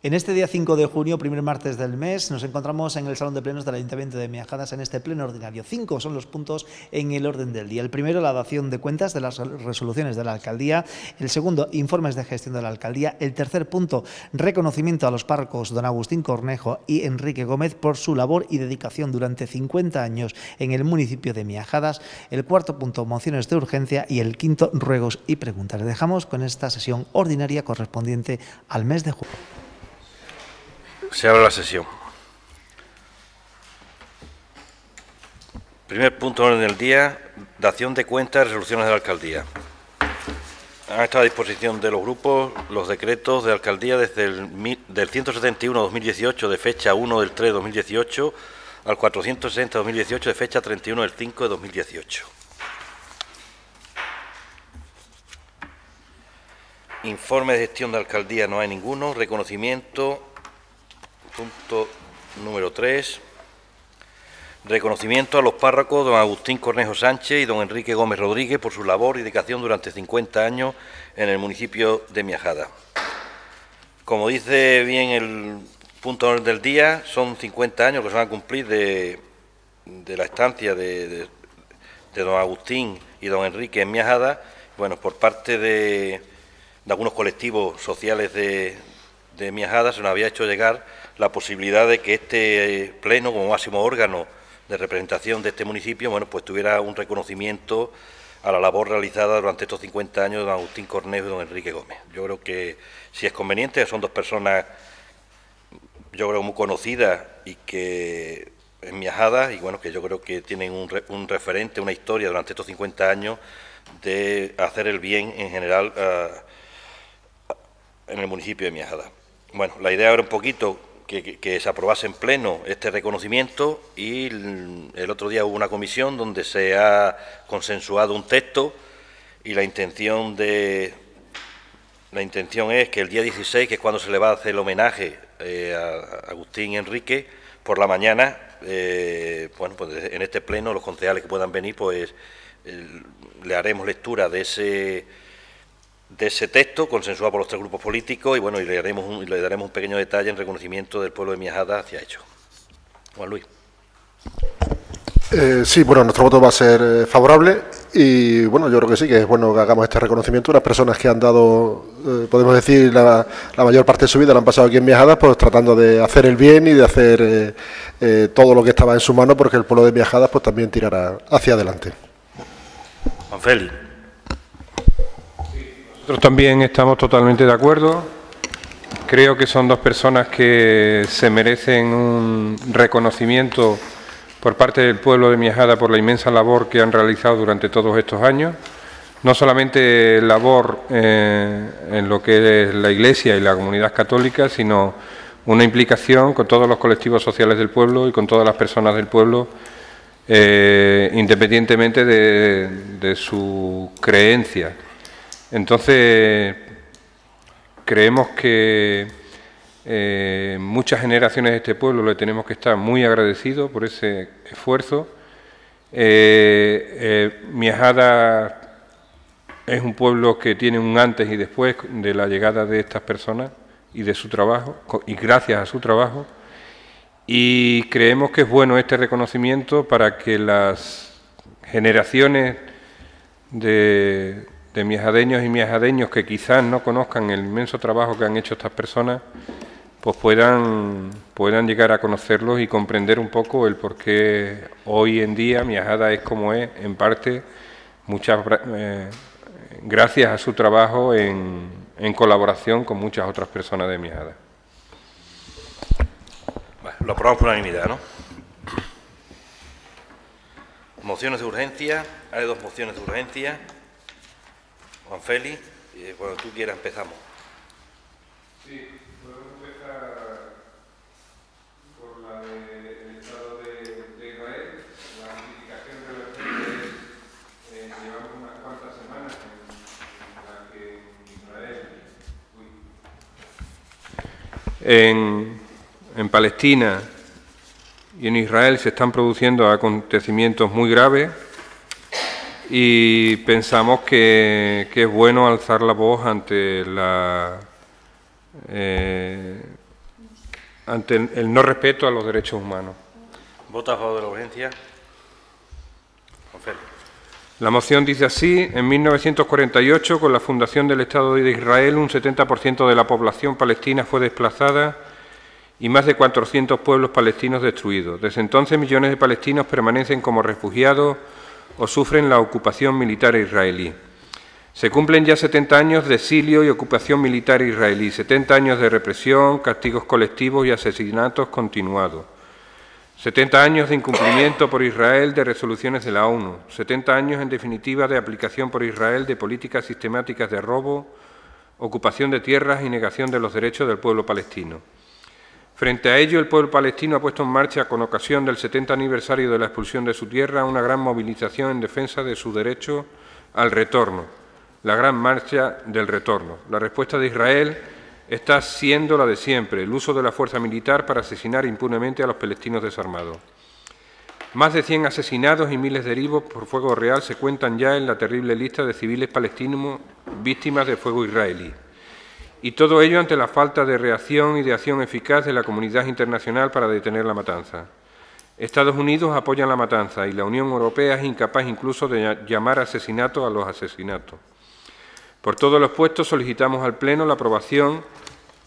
En este día 5 de junio, primer martes del mes, nos encontramos en el Salón de Plenos del Ayuntamiento de Miajadas en este pleno ordinario. 5 son los puntos en el orden del día. El primero, la dación de cuentas de las resoluciones de la Alcaldía. El segundo, informes de gestión de la Alcaldía. El tercer punto, reconocimiento a los párrocos don Agustín Cornejo y Enrique Gómez por su labor y dedicación durante 50 años en el municipio de Miajadas. El cuarto punto, mociones de urgencia. Y el quinto, ruegos y preguntas. Le dejamos con esta sesión ordinaria correspondiente al mes de junio. Se abre la sesión. Primer punto en orden del día, dación de cuentas y resoluciones de la Alcaldía. Han estado a disposición de los grupos los decretos de Alcaldía desde del 171-2018 de fecha 1 del 3 de 2018 al 460-2018 de fecha 31 del 5 de 2018. Informe de gestión de Alcaldía no hay ninguno. Reconocimiento. Punto número 3. Reconocimiento a los párrocos don Agustín Cornejo Sánchez y don Enrique Gómez Rodríguez por su labor y dedicación durante 50 años en el municipio de Miajadas. Como dice bien el punto del día, son 50 años que se van a cumplir de la estancia de don Agustín y don Enrique en Miajadas. Bueno, por parte de algunos colectivos sociales de Miajadas se nos había hecho llegar la posibilidad de que este pleno, como máximo órgano de representación de este municipio, bueno, pues tuviera un reconocimiento a la labor realizada durante estos 50 años de don Agustín Cornejo y don Enrique Gómez. Yo creo que si es conveniente, son dos personas, yo creo, muy conocidas y que en Miajadas, y bueno, que yo creo que tienen un referente, una historia durante estos 50 años de hacer el bien en general en el municipio de Miajadas. Bueno, la idea era un poquito que se aprobase en pleno este reconocimiento y el otro día hubo una comisión donde se ha consensuado un texto y la intención es que el día 16, que es cuando se le va a hacer el homenaje a Agustín y Enrique, por la mañana, bueno, pues en este pleno los concejales que puedan venir, pues le haremos lectura de ese texto consensuado por los tres grupos políticos y bueno, y le daremos un pequeño detalle en reconocimiento del pueblo de Miajadas hacia ello. Juan Luis. Sí, bueno, nuestro voto va a ser favorable y bueno, yo creo que sí, que es bueno que hagamos este reconocimiento. Unas personas que han dado, podemos decir, la mayor parte de su vida la han pasado aquí en Miajadas, pues tratando de hacer el bien y de hacer todo lo que estaba en su mano, porque el pueblo de Miajadas pues también tirará hacia adelante. Juan Félix. Nosotros también estamos totalmente de acuerdo. Creo que son dos personas que se merecen un reconocimiento por parte del pueblo de Miajadas por la inmensa labor que han realizado durante todos estos años. No solamente labor en lo que es la Iglesia y la comunidad católica, sino una implicación con todos los colectivos sociales del pueblo y con todas las personas del pueblo, independientemente de su creencia. Entonces, creemos que muchas generaciones de este pueblo le tenemos que estar muy agradecidos por ese esfuerzo. Miajadas es un pueblo que tiene un antes y después de la llegada de estas personas y de su trabajo, y gracias a su trabajo. Y creemos que es bueno este reconocimiento para que las generaciones de miajadeños y miajadeños que quizás no conozcan el inmenso trabajo que han hecho estas personas, pues puedan llegar a conocerlos y comprender un poco el por qué hoy en día Miajadas es como es, en parte, gracias a su trabajo en colaboración con muchas otras personas de Miajadas. Bueno, lo aprobamos por unanimidad, ¿no? Mociones de urgencia. Hay dos mociones de urgencia. Juan Félix, cuando tú quieras empezamos. Sí, podemos empezar por la del Estado de Israel. La notificación de los reyes, llevamos unas cuantas semanas en la que en Palestina y en Israel se están produciendo acontecimientos muy graves. Y pensamos que es bueno alzar la voz ante ante el no respeto a los derechos humanos. ¿Vota a favor de la urgencia? Juan Félix. La moción dice así: en 1948, con la fundación del Estado de Israel, un 70% de la población palestina fue desplazada y más de 400 pueblos palestinos destruidos. Desde entonces, millones de palestinos permanecen como refugiados o sufren la ocupación militar israelí. Se cumplen ya 70 años de exilio y ocupación militar israelí, 70 años de represión, castigos colectivos y asesinatos continuados. 70 años de incumplimiento por Israel de resoluciones de la ONU, 70 años, en definitiva, de aplicación por Israel de políticas sistemáticas de robo, ocupación de tierras y negación de los derechos del pueblo palestino. Frente a ello, el pueblo palestino ha puesto en marcha, con ocasión del 70 aniversario de la expulsión de su tierra, una gran movilización en defensa de su derecho al retorno, la Gran Marcha del Retorno. La respuesta de Israel está siendo la de siempre, el uso de la fuerza militar para asesinar impunemente a los palestinos desarmados. Más de 100 asesinados y miles de heridos por fuego real se cuentan ya en la terrible lista de civiles palestinos víctimas de fuego israelí. Y todo ello ante la falta de reacción y de acción eficaz de la comunidad internacional para detener la matanza. Estados Unidos apoya la matanza y la Unión Europea es incapaz incluso de llamar asesinato a los asesinatos. Por todo lo expuesto, solicitamos al Pleno la aprobación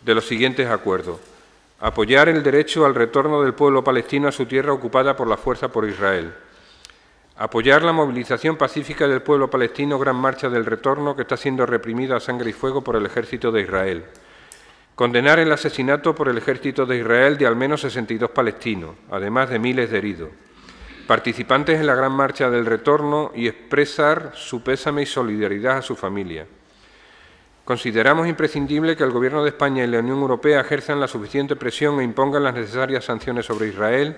de los siguientes acuerdos: apoyar el derecho al retorno del pueblo palestino a su tierra ocupada por la fuerza por Israel; apoyar la movilización pacífica del pueblo palestino, Gran Marcha del Retorno, que está siendo reprimida a sangre y fuego por el ejército de Israel; condenar el asesinato por el ejército de Israel de al menos 62 palestinos, además de miles de heridos, participantes en la Gran Marcha del Retorno, y expresar su pésame y solidaridad a su familia. Consideramos imprescindible que el Gobierno de España y la Unión Europea ejerzan la suficiente presión e impongan las necesarias sanciones sobre Israel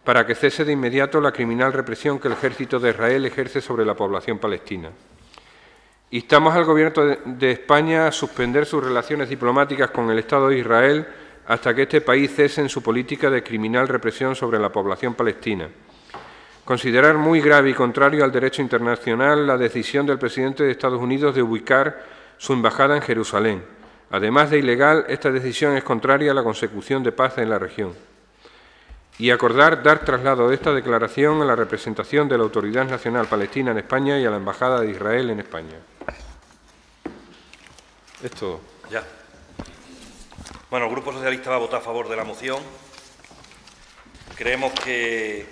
para que cese de inmediato la criminal represión que el ejército de Israel ejerce sobre la población palestina. Instamos al Gobierno de España a suspender sus relaciones diplomáticas con el Estado de Israel hasta que este país cese en su política de criminal represión sobre la población palestina. Considerar muy grave y contrario al derecho internacional la decisión del presidente de Estados Unidos de ubicar su embajada en Jerusalén. Además de ilegal, esta decisión es contraria a la consecución de paz en la región. Y acordar dar traslado de esta declaración a la representación de la Autoridad Nacional Palestina en España y a la Embajada de Israel en España. Es todo. Ya. Bueno, el Grupo Socialista va a votar a favor de la moción. Creemos que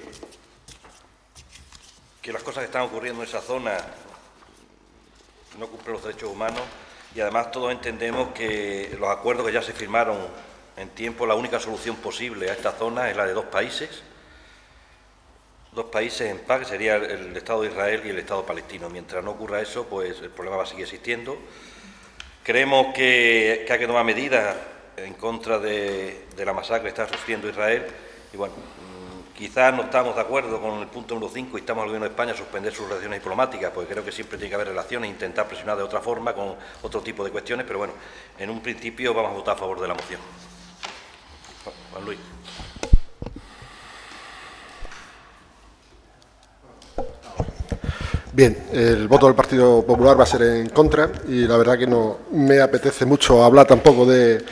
las cosas que están ocurriendo en esa zona no cumplen los derechos humanos, y además todos entendemos que los acuerdos que ya se firmaron en tiempo, la única solución posible a esta zona es la de dos países en paz, que sería el Estado de Israel y el Estado palestino. Mientras no ocurra eso, pues el problema va a seguir existiendo. Creemos que hay que tomar medidas en contra de la masacre que está sufriendo Israel, y bueno, quizás no estamos de acuerdo con el punto número 5 y estamos al Gobierno de España a suspender sus relaciones diplomáticas, porque creo que siempre tiene que haber relaciones e intentar presionar de otra forma con otro tipo de cuestiones, pero bueno, en un principio vamos a votar a favor de la moción. Juan Luis. Bien, el voto del Partido Popular va a ser en contra y la verdad que no me apetece mucho hablar tampoco de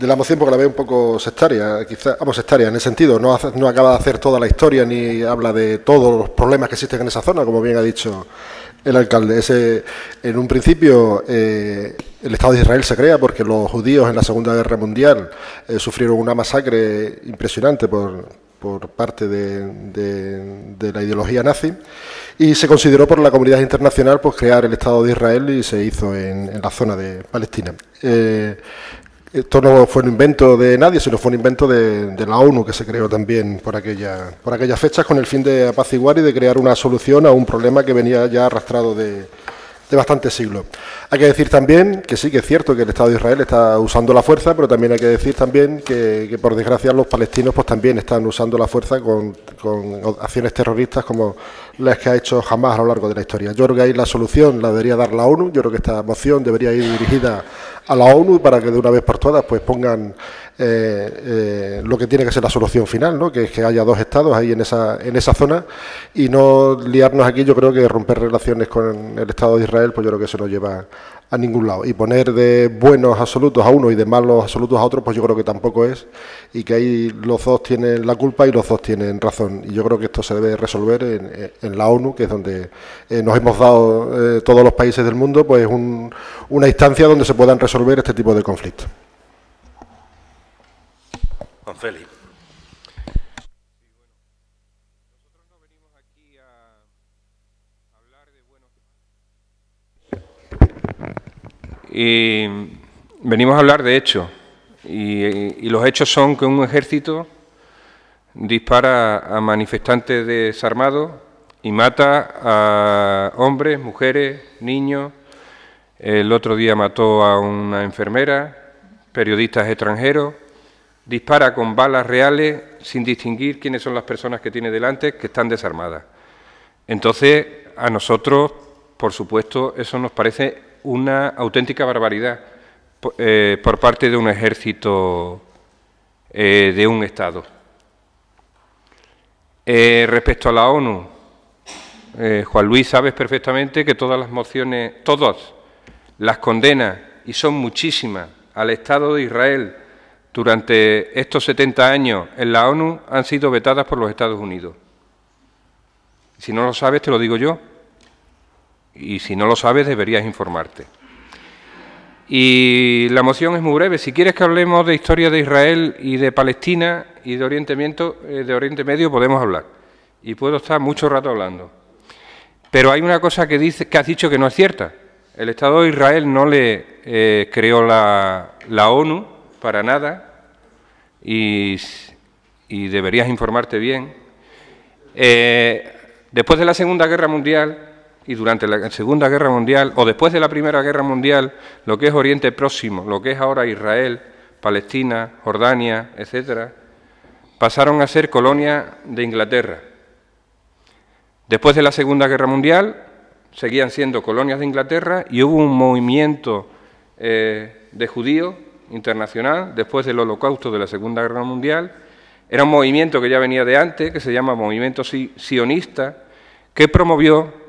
la moción porque la veo un poco sectaria, quizás, vamos, sectaria en el sentido, no acaba de hacer toda la historia ni habla de todos los problemas que existen en esa zona, como bien ha dicho el alcalde. En un principio el Estado de Israel se crea porque los judíos en la Segunda Guerra Mundial sufrieron una masacre impresionante por parte de la ideología nazi, y se consideró por la comunidad internacional pues crear el Estado de Israel y se hizo en la zona de Palestina. Esto no fue un invento de nadie, sino fue un invento de la ONU, que se creó también por aquellas fechas con el fin de apaciguar y de crear una solución a un problema que venía ya arrastrado de bastantes siglos. Hay que decir también que sí, que es cierto que el Estado de Israel está usando la fuerza, pero también hay que decir también que por desgracia los palestinos pues también están usando la fuerza con acciones terroristas como las que ha hecho Hamás a lo largo de la historia. Yo creo que ahí la solución la debería dar la ONU. Yo creo que esta moción debería ir dirigida a la ONU para que de una vez por todas pues pongan lo que tiene que ser la solución final, ¿no? Que es que haya dos estados ahí en esa zona y no liarnos aquí. Yo creo que romper relaciones con el Estado de Israel Israel, pues yo creo que eso no lleva a ningún lado. Y poner de buenos absolutos a uno y de malos absolutos a otro, pues yo creo que tampoco es, y que ahí los dos tienen la culpa y los dos tienen razón. Y yo creo que esto se debe resolver en la ONU, que es donde nos hemos dado todos los países del mundo, pues una instancia donde se puedan resolver este tipo de conflictos. Juan Félix. Y venimos a hablar de hechos, y los hechos son que un ejército dispara a manifestantes desarmados y mata a hombres, mujeres, niños. El otro día mató a una enfermera, periodistas extranjeros, dispara con balas reales sin distinguir quiénes son las personas que tiene delante, que están desarmadas. Entonces, a nosotros, por supuesto, eso nos parece una auténtica barbaridad por parte de un ejército de un Estado. Respecto a la ONU, Juan Luis, sabes perfectamente que todas las mociones, todas las condenas, y son muchísimas, al Estado de Israel durante estos 70 años en la ONU han sido vetadas por los Estados Unidos. Si no lo sabes, te lo digo yo. Y si no lo sabes, deberías informarte. Y la moción es muy breve. Si quieres que hablemos de historia de Israel y de Palestina y de Oriente Medio, podemos hablar. Y puedo estar mucho rato hablando. Pero hay una cosa que has dicho que no es cierta. El Estado de Israel no le creó la ONU para nada, y deberías informarte bien. Después de la Segunda Guerra Mundial y durante la Segunda Guerra Mundial, o después de la Primera Guerra Mundial, lo que es Oriente Próximo, lo que es ahora Israel, Palestina, Jordania, etcétera, pasaron a ser colonias de Inglaterra. Después de la Segunda Guerra Mundial, seguían siendo colonias de Inglaterra, y hubo un movimiento de judíos internacional después del Holocausto de la Segunda Guerra Mundial. Era un movimiento que ya venía de antes, que se llama Movimiento Sionista, que promovió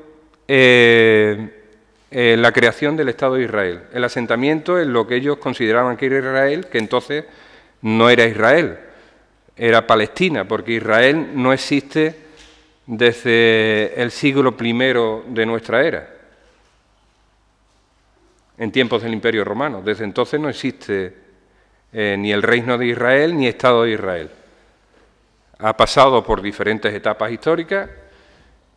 la creación del Estado de Israel, el asentamiento en lo que ellos consideraban que era Israel, que entonces no era Israel, era Palestina, porque Israel no existe desde el siglo I de nuestra era, en tiempos del Imperio Romano. Desde entonces no existe ni el Reino de Israel ni Estado de Israel. Ha pasado por diferentes etapas históricas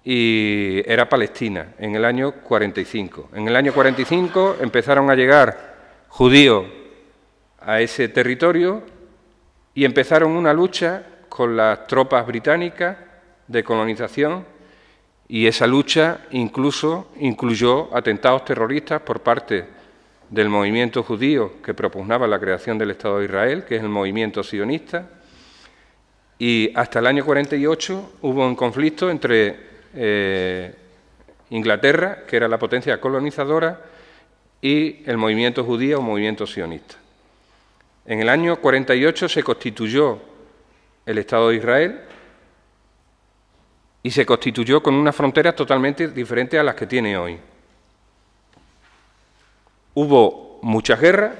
y era Palestina en el año 45. En el año 45 empezaron a llegar judíos a ese territorio y empezaron una lucha con las tropas británicas de colonización, y esa lucha incluso incluyó atentados terroristas por parte del movimiento judío que propugnaba la creación del Estado de Israel, que es el movimiento sionista, y hasta el año 48 hubo un conflicto entre Inglaterra, que era la potencia colonizadora, y el movimiento judío o movimiento sionista. En el año 48 se constituyó el Estado de Israel, y se constituyó con unas fronteras totalmente diferentes a las que tiene hoy. Hubo muchas guerras,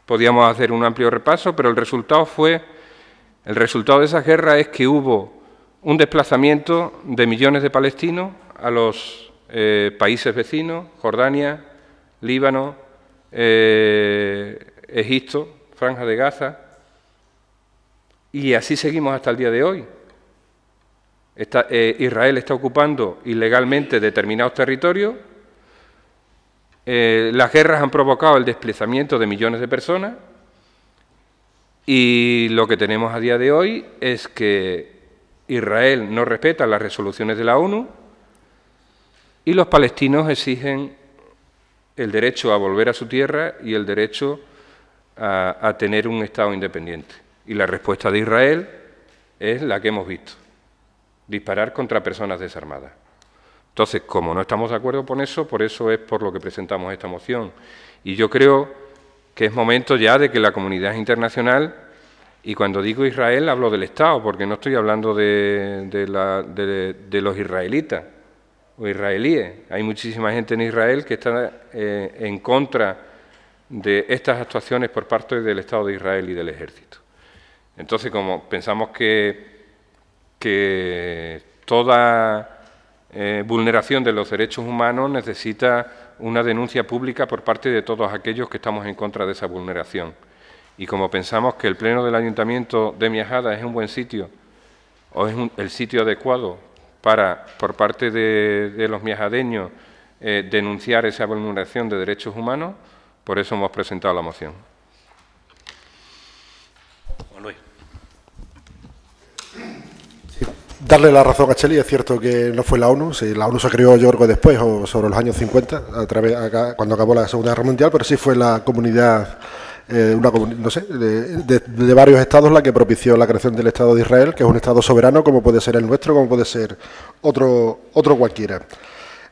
podíamos hacer un amplio repaso, pero el resultado de esas guerras es que hubo un desplazamiento de millones de palestinos a los países vecinos, Jordania, Líbano, Egipto, Franja de Gaza, y así seguimos hasta el día de hoy. Israel está ocupando ilegalmente determinados territorios. Las guerras han provocado el desplazamiento de millones de personas, y lo que tenemos a día de hoy es que Israel no respeta las resoluciones de la ONU y los palestinos exigen el derecho a volver a su tierra y el derecho a tener un Estado independiente. Y la respuesta de Israel es la que hemos visto: disparar contra personas desarmadas. Entonces, como no estamos de acuerdo con eso, por eso es por lo que presentamos esta moción. Y yo creo que es momento ya de que la comunidad internacional, y cuando digo Israel hablo del Estado, porque no estoy hablando de los israelitas, o israelíes. Hay muchísima gente en Israel que está en contra de estas actuaciones por parte del Estado de Israel y del Ejército. Entonces, como pensamos que toda vulneración de los derechos humanos necesita una denuncia pública por parte de todos aquellos que estamos en contra de esa vulneración. Y como pensamos que el Pleno del Ayuntamiento de Miajada es un buen sitio, o es el sitio adecuado para, por parte de los miajadeños, denunciar esa vulneración de derechos humanos, por eso hemos presentado la moción. Juan Luis. Darle la razón a Cheli, es cierto que no fue la ONU, sí, la ONU se creó yo creo después, o sobre los años 50, cuando acabó la Segunda Guerra Mundial, pero sí fue la comunidad, no sé, de varios estados la que propició la creación del Estado de Israel, que es un Estado soberano como puede ser el nuestro, como puede ser otro cualquiera.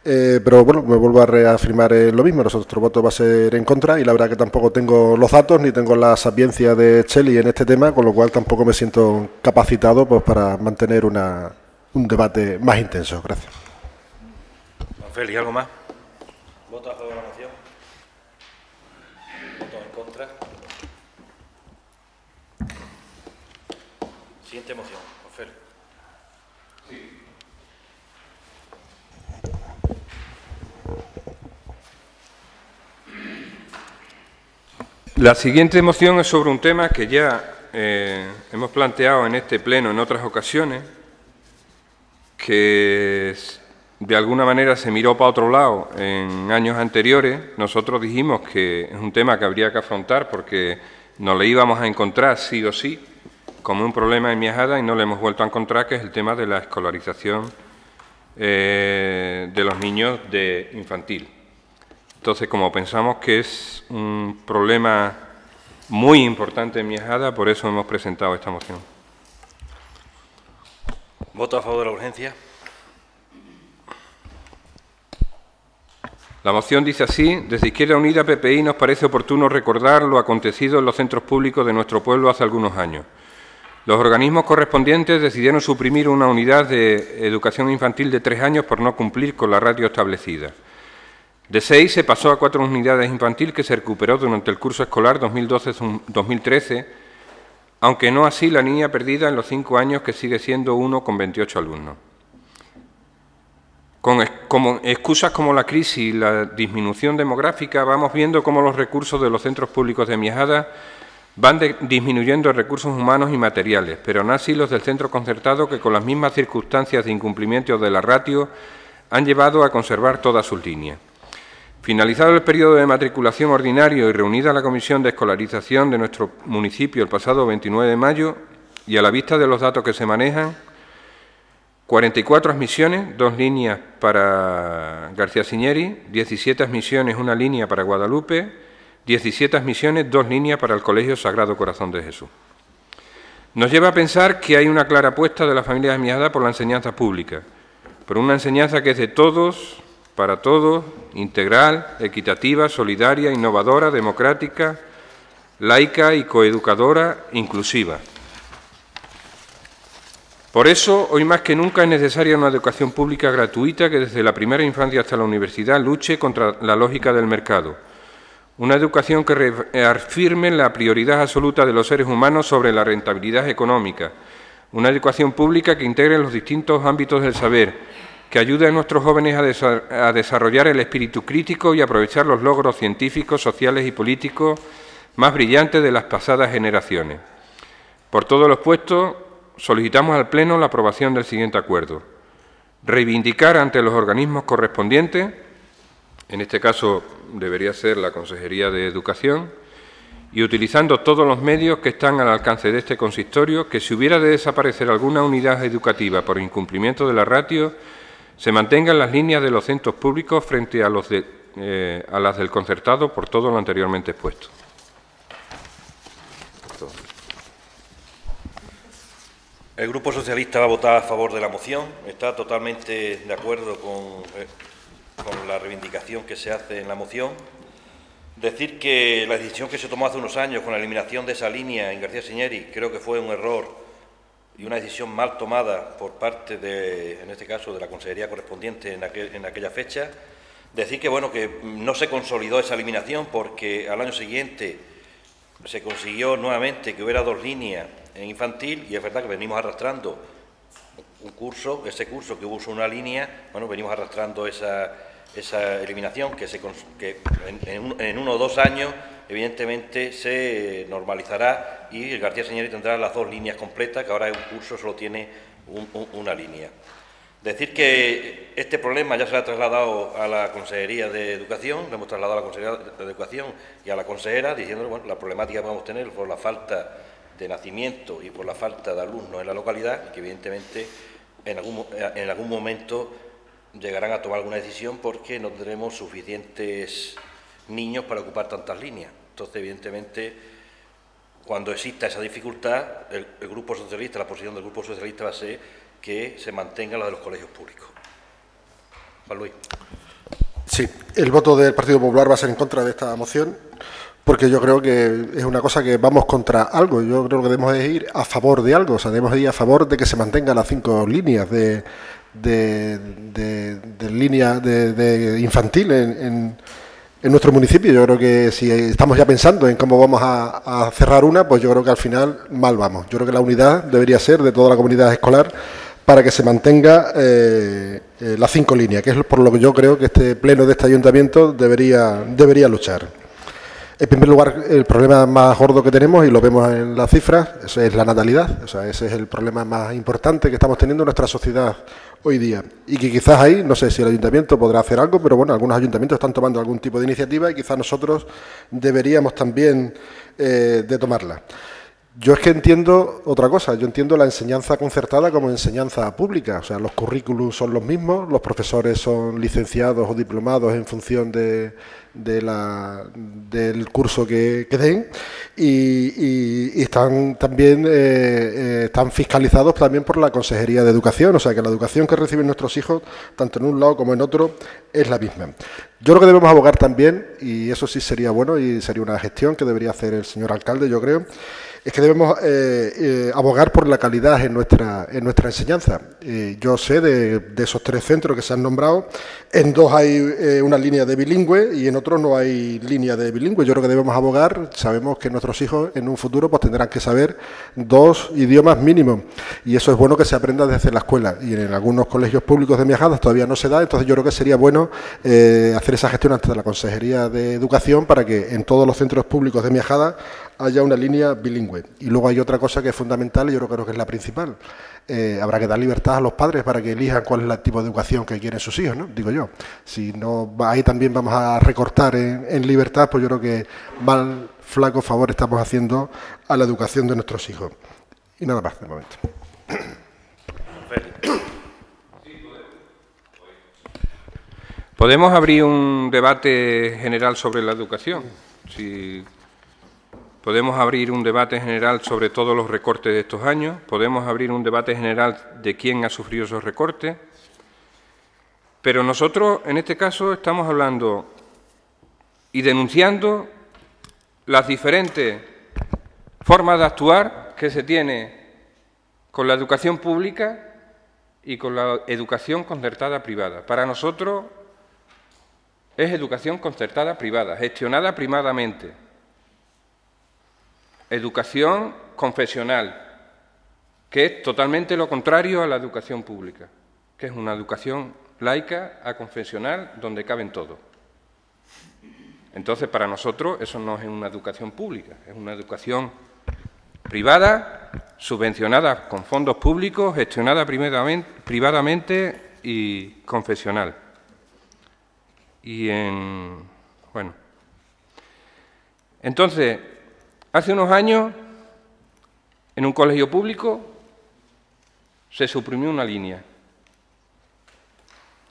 Pero bueno, me vuelvo a reafirmar lo mismo, nuestro voto va a ser en contra y la verdad que tampoco tengo los datos ni tengo la sapiencia de Cheli en este tema, con lo cual tampoco me siento capacitado pues, para mantener un debate más intenso. Gracias. Juan Félix, ¿algo más? ¿Voto a favor de la moción? ¿Voto en contra? Siguiente moción, Juan Félix. La siguiente moción es sobre un tema que ya hemos planteado en este pleno en otras ocasiones, que de alguna manera se miró para otro lado en años anteriores. Nosotros dijimos que es un tema que habría que afrontar porque nos le íbamos a encontrar sí o sí como un problema en Miajada y no le hemos vuelto a encontrar, que es el tema de la escolarización de los niños de infantil. Entonces, como pensamos que es un problema muy importante en Miajada, por eso hemos presentado esta moción. ¿Voto a favor de la urgencia? La moción dice así: desde Izquierda Unida PPI nos parece oportuno recordar lo acontecido en los centros públicos de nuestro pueblo hace algunos años. Los organismos correspondientes decidieron suprimir una unidad de educación infantil de 3 años por no cumplir con la ratio establecida. De 6 se pasó a 4 unidades infantil que se recuperó durante el curso escolar 2012-2013, aunque no así la niña perdida en los 5 años, que sigue siendo 1 con 28 alumnos. Como excusas como la crisis y la disminución demográfica, vamos viendo cómo los recursos de los centros públicos de Miajada van disminuyendo recursos humanos y materiales, pero no así los del centro concertado, que con las mismas circunstancias de incumplimiento de la ratio han llevado a conservar todas sus líneas. Finalizado el periodo de matriculación ordinario y reunida la Comisión de Escolarización de nuestro municipio el pasado 29 de mayo, y a la vista de los datos que se manejan, 44 admisiones, 2 líneas para García Siñeri, 17 admisiones, 1 línea para Guadalupe, 17 admisiones, 2 líneas para el Colegio Sagrado Corazón de Jesús. Nos lleva a pensar que hay una clara apuesta de la familia de Miajada por la enseñanza pública, por una enseñanza que es de todos, para todos, integral, equitativa, solidaria, innovadora, democrática, laica y coeducadora, inclusiva. Por eso, hoy más que nunca es necesaria una educación pública gratuita que desde la primera infancia hasta la universidad luche contra la lógica del mercado. Una educación que reafirme la prioridad absoluta de los seres humanos sobre la rentabilidad económica. Una educación pública que integre los distintos ámbitos del saber, que ayude a nuestros jóvenes a desarrollar el espíritu crítico y aprovechar los logros científicos, sociales y políticos más brillantes de las pasadas generaciones. Por todo lo expuesto, solicitamos al Pleno la aprobación del siguiente acuerdo. Reivindicar ante los organismos correspondientes, en este caso debería ser la Consejería de Educación, y utilizando todos los medios que están al alcance de este consistorio, que si hubiera de desaparecer alguna unidad educativa por incumplimiento de la ratio, se mantengan las líneas de los centros públicos frente a las del concertado, por todo lo anteriormente expuesto. El Grupo Socialista va a votar a favor de la moción. Está totalmente de acuerdo con la reivindicación que se hace en la moción. Decir que la decisión que se tomó hace unos años con la eliminación de esa línea en García Siñeri creo que fue un error y una decisión mal tomada por parte de, en este caso, de la consejería correspondiente en aquella fecha. Decir que, bueno, que no se consolidó esa eliminación porque al año siguiente se consiguió nuevamente que hubiera 2 líneas en infantil, y es verdad que venimos arrastrando ese curso que hubo una línea, bueno, venimos arrastrando esa eliminación que en 1 o 2 años evidentemente se normalizará y el García Señori tendrá las 2 líneas completas, que ahora un curso solo tiene una línea. Decir que este problema ya se ha trasladado a la Consejería de Educación, lo hemos trasladado a la Consejería de Educación y a la consejera, diciendo, bueno, la problemática que vamos a tener por la falta de nacimiento y por la falta de alumnos en la localidad, y que evidentemente en algún momento llegarán a tomar alguna decisión porque no tendremos suficientes niños para ocupar tantas líneas. Entonces, evidentemente, cuando exista esa dificultad, el Grupo Socialista, la posición del Grupo Socialista va a ser que se mantenga la de los colegios públicos. Juan Luis. Sí, el voto del Partido Popular va a ser en contra de esta moción, porque yo creo que es una cosa que vamos contra algo. Yo creo que debemos de ir a favor de algo, o sea, debemos de ir a favor de que se mantengan las 5 líneas de línea de infantil en nuestro municipio. Yo creo que si estamos ya pensando en cómo vamos a cerrar una, pues yo creo que al final mal vamos. Yo creo que la unidad debería ser de toda la comunidad escolar para que se mantenga las 5 líneas, que es por lo que yo creo que este pleno de este ayuntamiento debería luchar. En primer lugar, el problema más gordo que tenemos, y lo vemos en las cifras, eso es la natalidad. O sea, ese es el problema más importante que estamos teniendo en nuestra sociedad hoy día. Y que quizás ahí, no sé si el ayuntamiento podrá hacer algo, pero bueno, algunos ayuntamientos están tomando algún tipo de iniciativa y quizás nosotros deberíamos también de tomarla. Yo es que entiendo otra cosa, yo entiendo la enseñanza concertada como enseñanza pública, o sea, los currículums son los mismos, los profesores son licenciados o diplomados en función del curso que den, y están también están fiscalizados también por la Consejería de Educación, o sea que la educación que reciben nuestros hijos, tanto en un lado como en otro, es la misma. Yo creo que debemos abogar también, y eso sí sería bueno y sería una gestión que debería hacer el señor alcalde, yo creo, es que debemos abogar por la calidad en nuestra enseñanza. Yo sé de esos 3 centros que se han nombrado, en 2 hay una línea de bilingüe y en otros no hay línea de bilingüe. Yo creo que debemos abogar, sabemos que nuestros hijos en un futuro pues tendrán que saber 2 idiomas mínimos, y eso es bueno que se aprenda desde la escuela, y en algunos colegios públicos de Miajadas todavía no se da. Entonces yo creo que sería bueno hacer esa gestión ante la Consejería de Educación para que en todos los centros públicos de Miajadas haya una línea bilingüe. Y luego hay otra cosa que es fundamental, y yo creo que es la principal. Habrá que dar libertad a los padres para que elijan cuál es el tipo de educación que quieren sus hijos, ¿no? Digo yo. Si no, ahí también vamos a recortar en libertad, pues yo creo que mal flaco favor estamos haciendo a la educación de nuestros hijos. Y nada más de momento. ¿Podemos abrir un debate general sobre la educación? Si podemos abrir un debate general sobre todos los recortes de estos años, podemos abrir un debate general de quién ha sufrido esos recortes, pero nosotros en este caso estamos hablando y denunciando las diferentes formas de actuar que se tiene con la educación pública y con la educación concertada privada. Para nosotros es educación concertada privada, gestionada primadamente. Educación confesional, que es totalmente lo contrario a la educación pública, que es una educación laica, aconfesional, donde caben todos. Entonces, para nosotros eso no es una educación pública, es una educación privada, subvencionada con fondos públicos, gestionada privadamente y confesional. Bueno, entonces, hace unos años, en un colegio público, se suprimió una línea.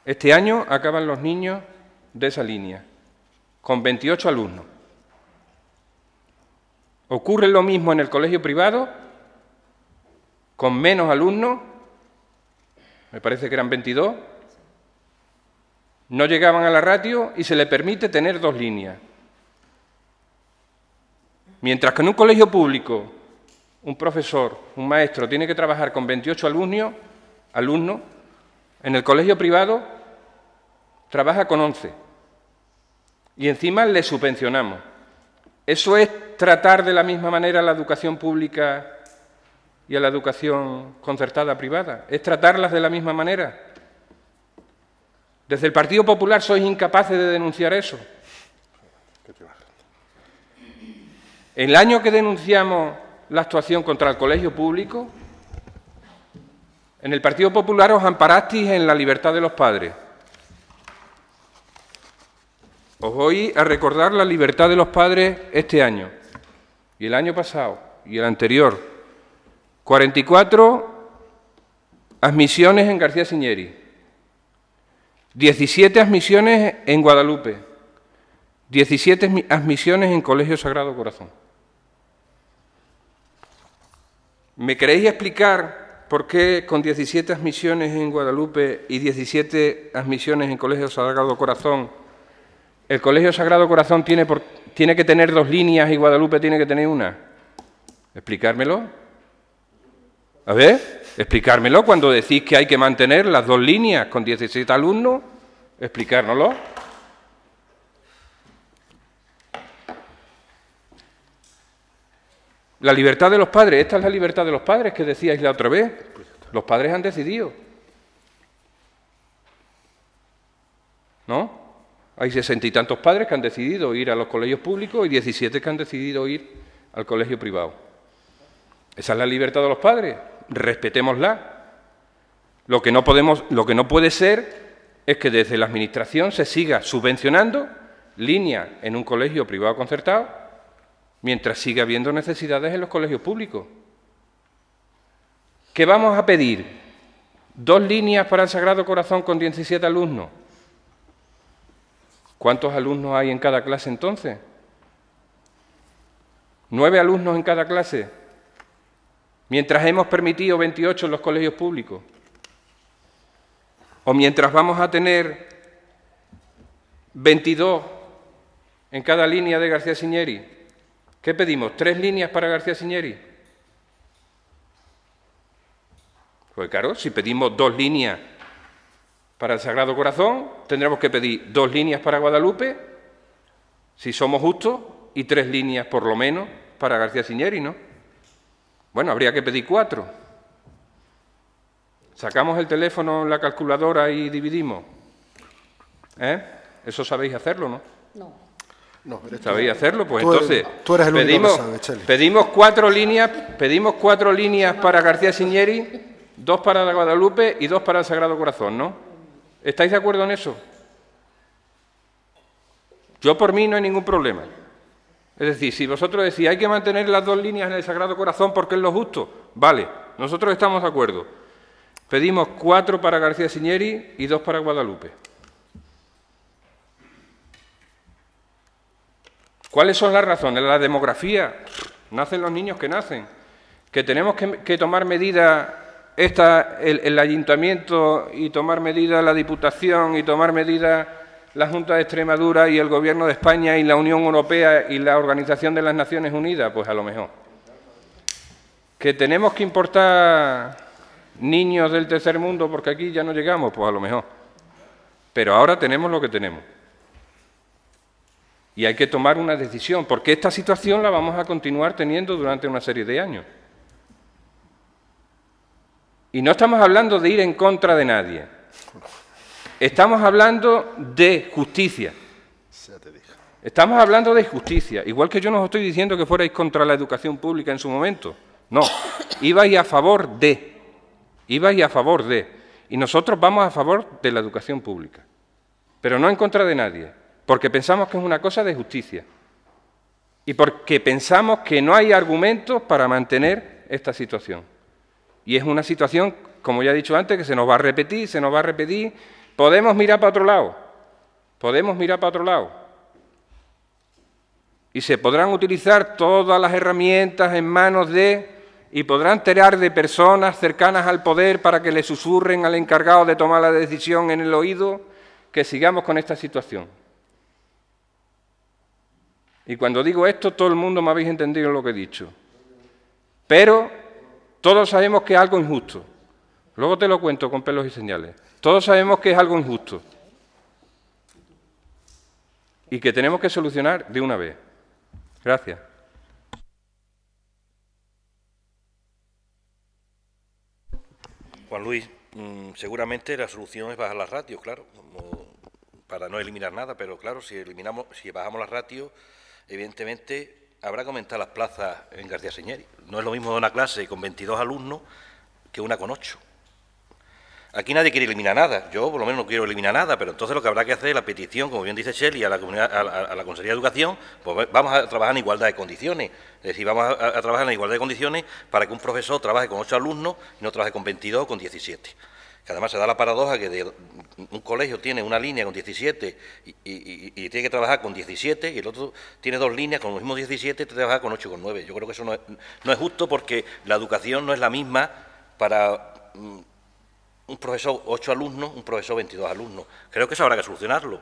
Este año acaban los niños de esa línea, con 28 alumnos. Ocurre lo mismo en el colegio privado, con menos alumnos, me parece que eran 22, no llegaban a la ratio y se le permite tener 2 líneas. Mientras que en un colegio público un profesor, un maestro, tiene que trabajar con 28 alumnos, en el colegio privado trabaja con 11. Y encima le subvencionamos. ¿Eso es tratar de la misma manera a la educación pública y a la educación concertada privada? ¿Es tratarlas de la misma manera? Desde el Partido Popular sois incapaces de denunciar eso. El año que denunciamos la actuación contra el colegio público, en el Partido Popular os amparasteis en la libertad de los padres. Os voy a recordar la libertad de los padres este año, y el año pasado, y el anterior. 44 admisiones en García Siñeri, 17 admisiones en Guadalupe, 17 admisiones en Colegio Sagrado Corazón. ¿Me queréis explicar por qué con 17 admisiones en Guadalupe y 17 admisiones en Colegio Sagrado Corazón, el Colegio Sagrado Corazón tiene que tener 2 líneas y Guadalupe tiene que tener una? ¿Explicármelo? A ver, explicármelo cuando decís que hay que mantener las 2 líneas con 17 alumnos, explicárnoslo. La libertad de los padres, esta es la libertad de los padres que decíais la otra vez. Los padres han decidido. ¿No? Hay 60 y tantos padres que han decidido ir a los colegios públicos y 17 que han decidido ir al colegio privado. Esa es la libertad de los padres. Respetémosla. Lo que no puede ser es que desde la Administración se siga subvencionando líneas en un colegio privado concertado mientras siga habiendo necesidades en los colegios públicos. ¿Qué vamos a pedir? 2 líneas para el Sagrado Corazón con 17 alumnos. ¿Cuántos alumnos hay en cada clase entonces? 9 alumnos en cada clase, mientras hemos permitido 28 en los colegios públicos. O mientras vamos a tener 22 en cada línea de García Siñeri. ¿Qué pedimos? 3 líneas para García Siñeri. Pues claro, si pedimos 2 líneas para el Sagrado Corazón, tendremos que pedir 2 líneas para Guadalupe, si somos justos, y 3 líneas por lo menos para García Siñeri, ¿no? Bueno, habría que pedir 4. Sacamos el teléfono en la calculadora y dividimos. Eso sabéis hacerlo, ¿no? No. No, ¿Sabéis hacerlo? Pues tú entonces tú eres el único que sabe, Cheli. pedimos 4 líneas para García Siñeri, 2 para Guadalupe y 2 para el Sagrado Corazón, ¿no? ¿Estáis de acuerdo en eso? Yo por mí no hay ningún problema. Es decir, si vosotros decís hay que mantener las 2 líneas en el Sagrado Corazón porque es lo justo, vale, nosotros estamos de acuerdo. Pedimos 4 para García Siñeri y 2 para Guadalupe. ¿Cuáles son las razones? La demografía. Nacen los niños que nacen. Que tenemos que tomar medidas el Ayuntamiento y tomar medidas la Diputación y tomar medidas la Junta de Extremadura y el Gobierno de España y la Unión Europea y la Organización de las Naciones Unidas, pues a lo mejor. Que tenemos que importar niños del tercer mundo porque aquí ya no llegamos, pues a lo mejor. Pero ahora tenemos lo que tenemos. Y hay que tomar una decisión, porque esta situación la vamos a continuar teniendo durante una serie de años. Y no estamos hablando de ir en contra de nadie. Estamos hablando de justicia. Estamos hablando de justicia. Igual que yo no os estoy diciendo que fuerais contra la educación pública en su momento. No, ibais a favor de. Ibais a favor de. Y nosotros vamos a favor de la educación pública. Pero no en contra de nadie. Porque pensamos que es una cosa de justicia. Y porque pensamos que no hay argumentos para mantener esta situación. Y es una situación, como ya he dicho antes, que se nos va a repetir, se nos va a repetir. Podemos mirar para otro lado. Podemos mirar para otro lado. Y se podrán utilizar todas las herramientas en manos de... y podrán tirar de personas cercanas al poder para que le susurren al encargado de tomar la decisión en el oído que sigamos con esta situación. Y cuando digo esto, todo el mundo me habéis entendido lo que he dicho. Pero todos sabemos que es algo injusto. Luego te lo cuento con pelos y señales. Todos sabemos que es algo injusto y que tenemos que solucionar de una vez. Gracias. Juan Luis, seguramente la solución es bajar las ratios, claro, para no eliminar nada, pero claro, si bajamos las ratios, evidentemente habrá que aumentar las plazas en García Señeri. No es lo mismo una clase con 22 alumnos que una con 8. Aquí nadie quiere eliminar nada, yo por lo menos no quiero eliminar nada, pero entonces lo que habrá que hacer es la petición, como bien dice Shelley, a la Consejería de Educación, pues vamos a trabajar en igualdad de condiciones, es decir, vamos a trabajar en igualdad de condiciones para que un profesor trabaje con 8 alumnos y no trabaje con 22 o con 17. Que además se da la paradoja que un colegio tiene una línea con 17 y tiene que trabajar con 17 y el otro tiene 2 líneas con los mismos 17 y trabaja con 8 y con 9. Yo creo que eso no es justo porque la educación no es la misma para un profesor 8 alumnos, un profesor 22 alumnos. Creo que eso habrá que solucionarlo.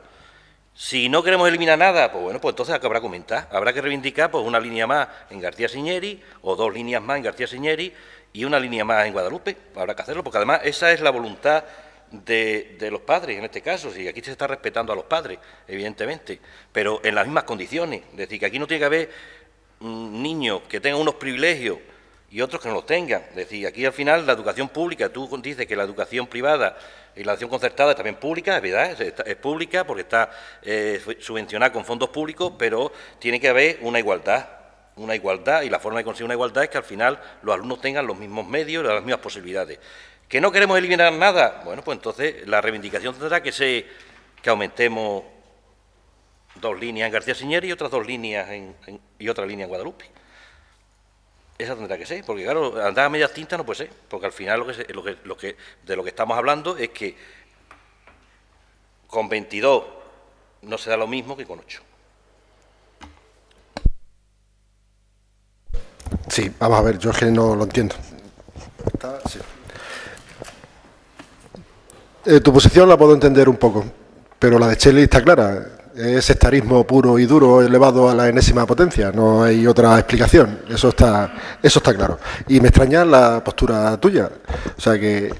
Si no queremos eliminar nada, pues bueno, pues entonces habrá que aumentar. Habrá que reivindicar pues una línea más en García Señeri o 2 líneas más en García Señeri y una línea más en Guadalupe. Habrá que hacerlo, porque además esa es la voluntad de los padres, en este caso. Si aquí se está respetando a los padres, evidentemente, pero en las mismas condiciones. Es decir, que aquí no tiene que haber niños que tengan unos privilegios y otros que no los tengan. Es decir, aquí al final la educación pública, tú dices que la educación privada y la educación concertada es también pública, es verdad, es pública porque está subvencionada con fondos públicos, pero tiene que haber una igualdad, y la forma de conseguir una igualdad es que al final los alumnos tengan los mismos medios y las mismas posibilidades. ¿Que no queremos eliminar nada? Bueno, pues entonces la reivindicación tendrá que ser que aumentemos 2 líneas en García Señeri y otras 2 líneas y otra línea en Guadalupe. Esa tendrá que ser, porque claro, andar a medias tintas no puede ser, porque al final de lo que estamos hablando es que con 22 no se da lo mismo que con 8. Sí, vamos a ver, yo es que no lo entiendo. Sí. Tu posición la puedo entender un poco, pero la de Shelley está clara. Es sectarismo puro y duro elevado a la enésima potencia, no hay otra explicación, eso está claro. Y me extraña la postura tuya, o sea que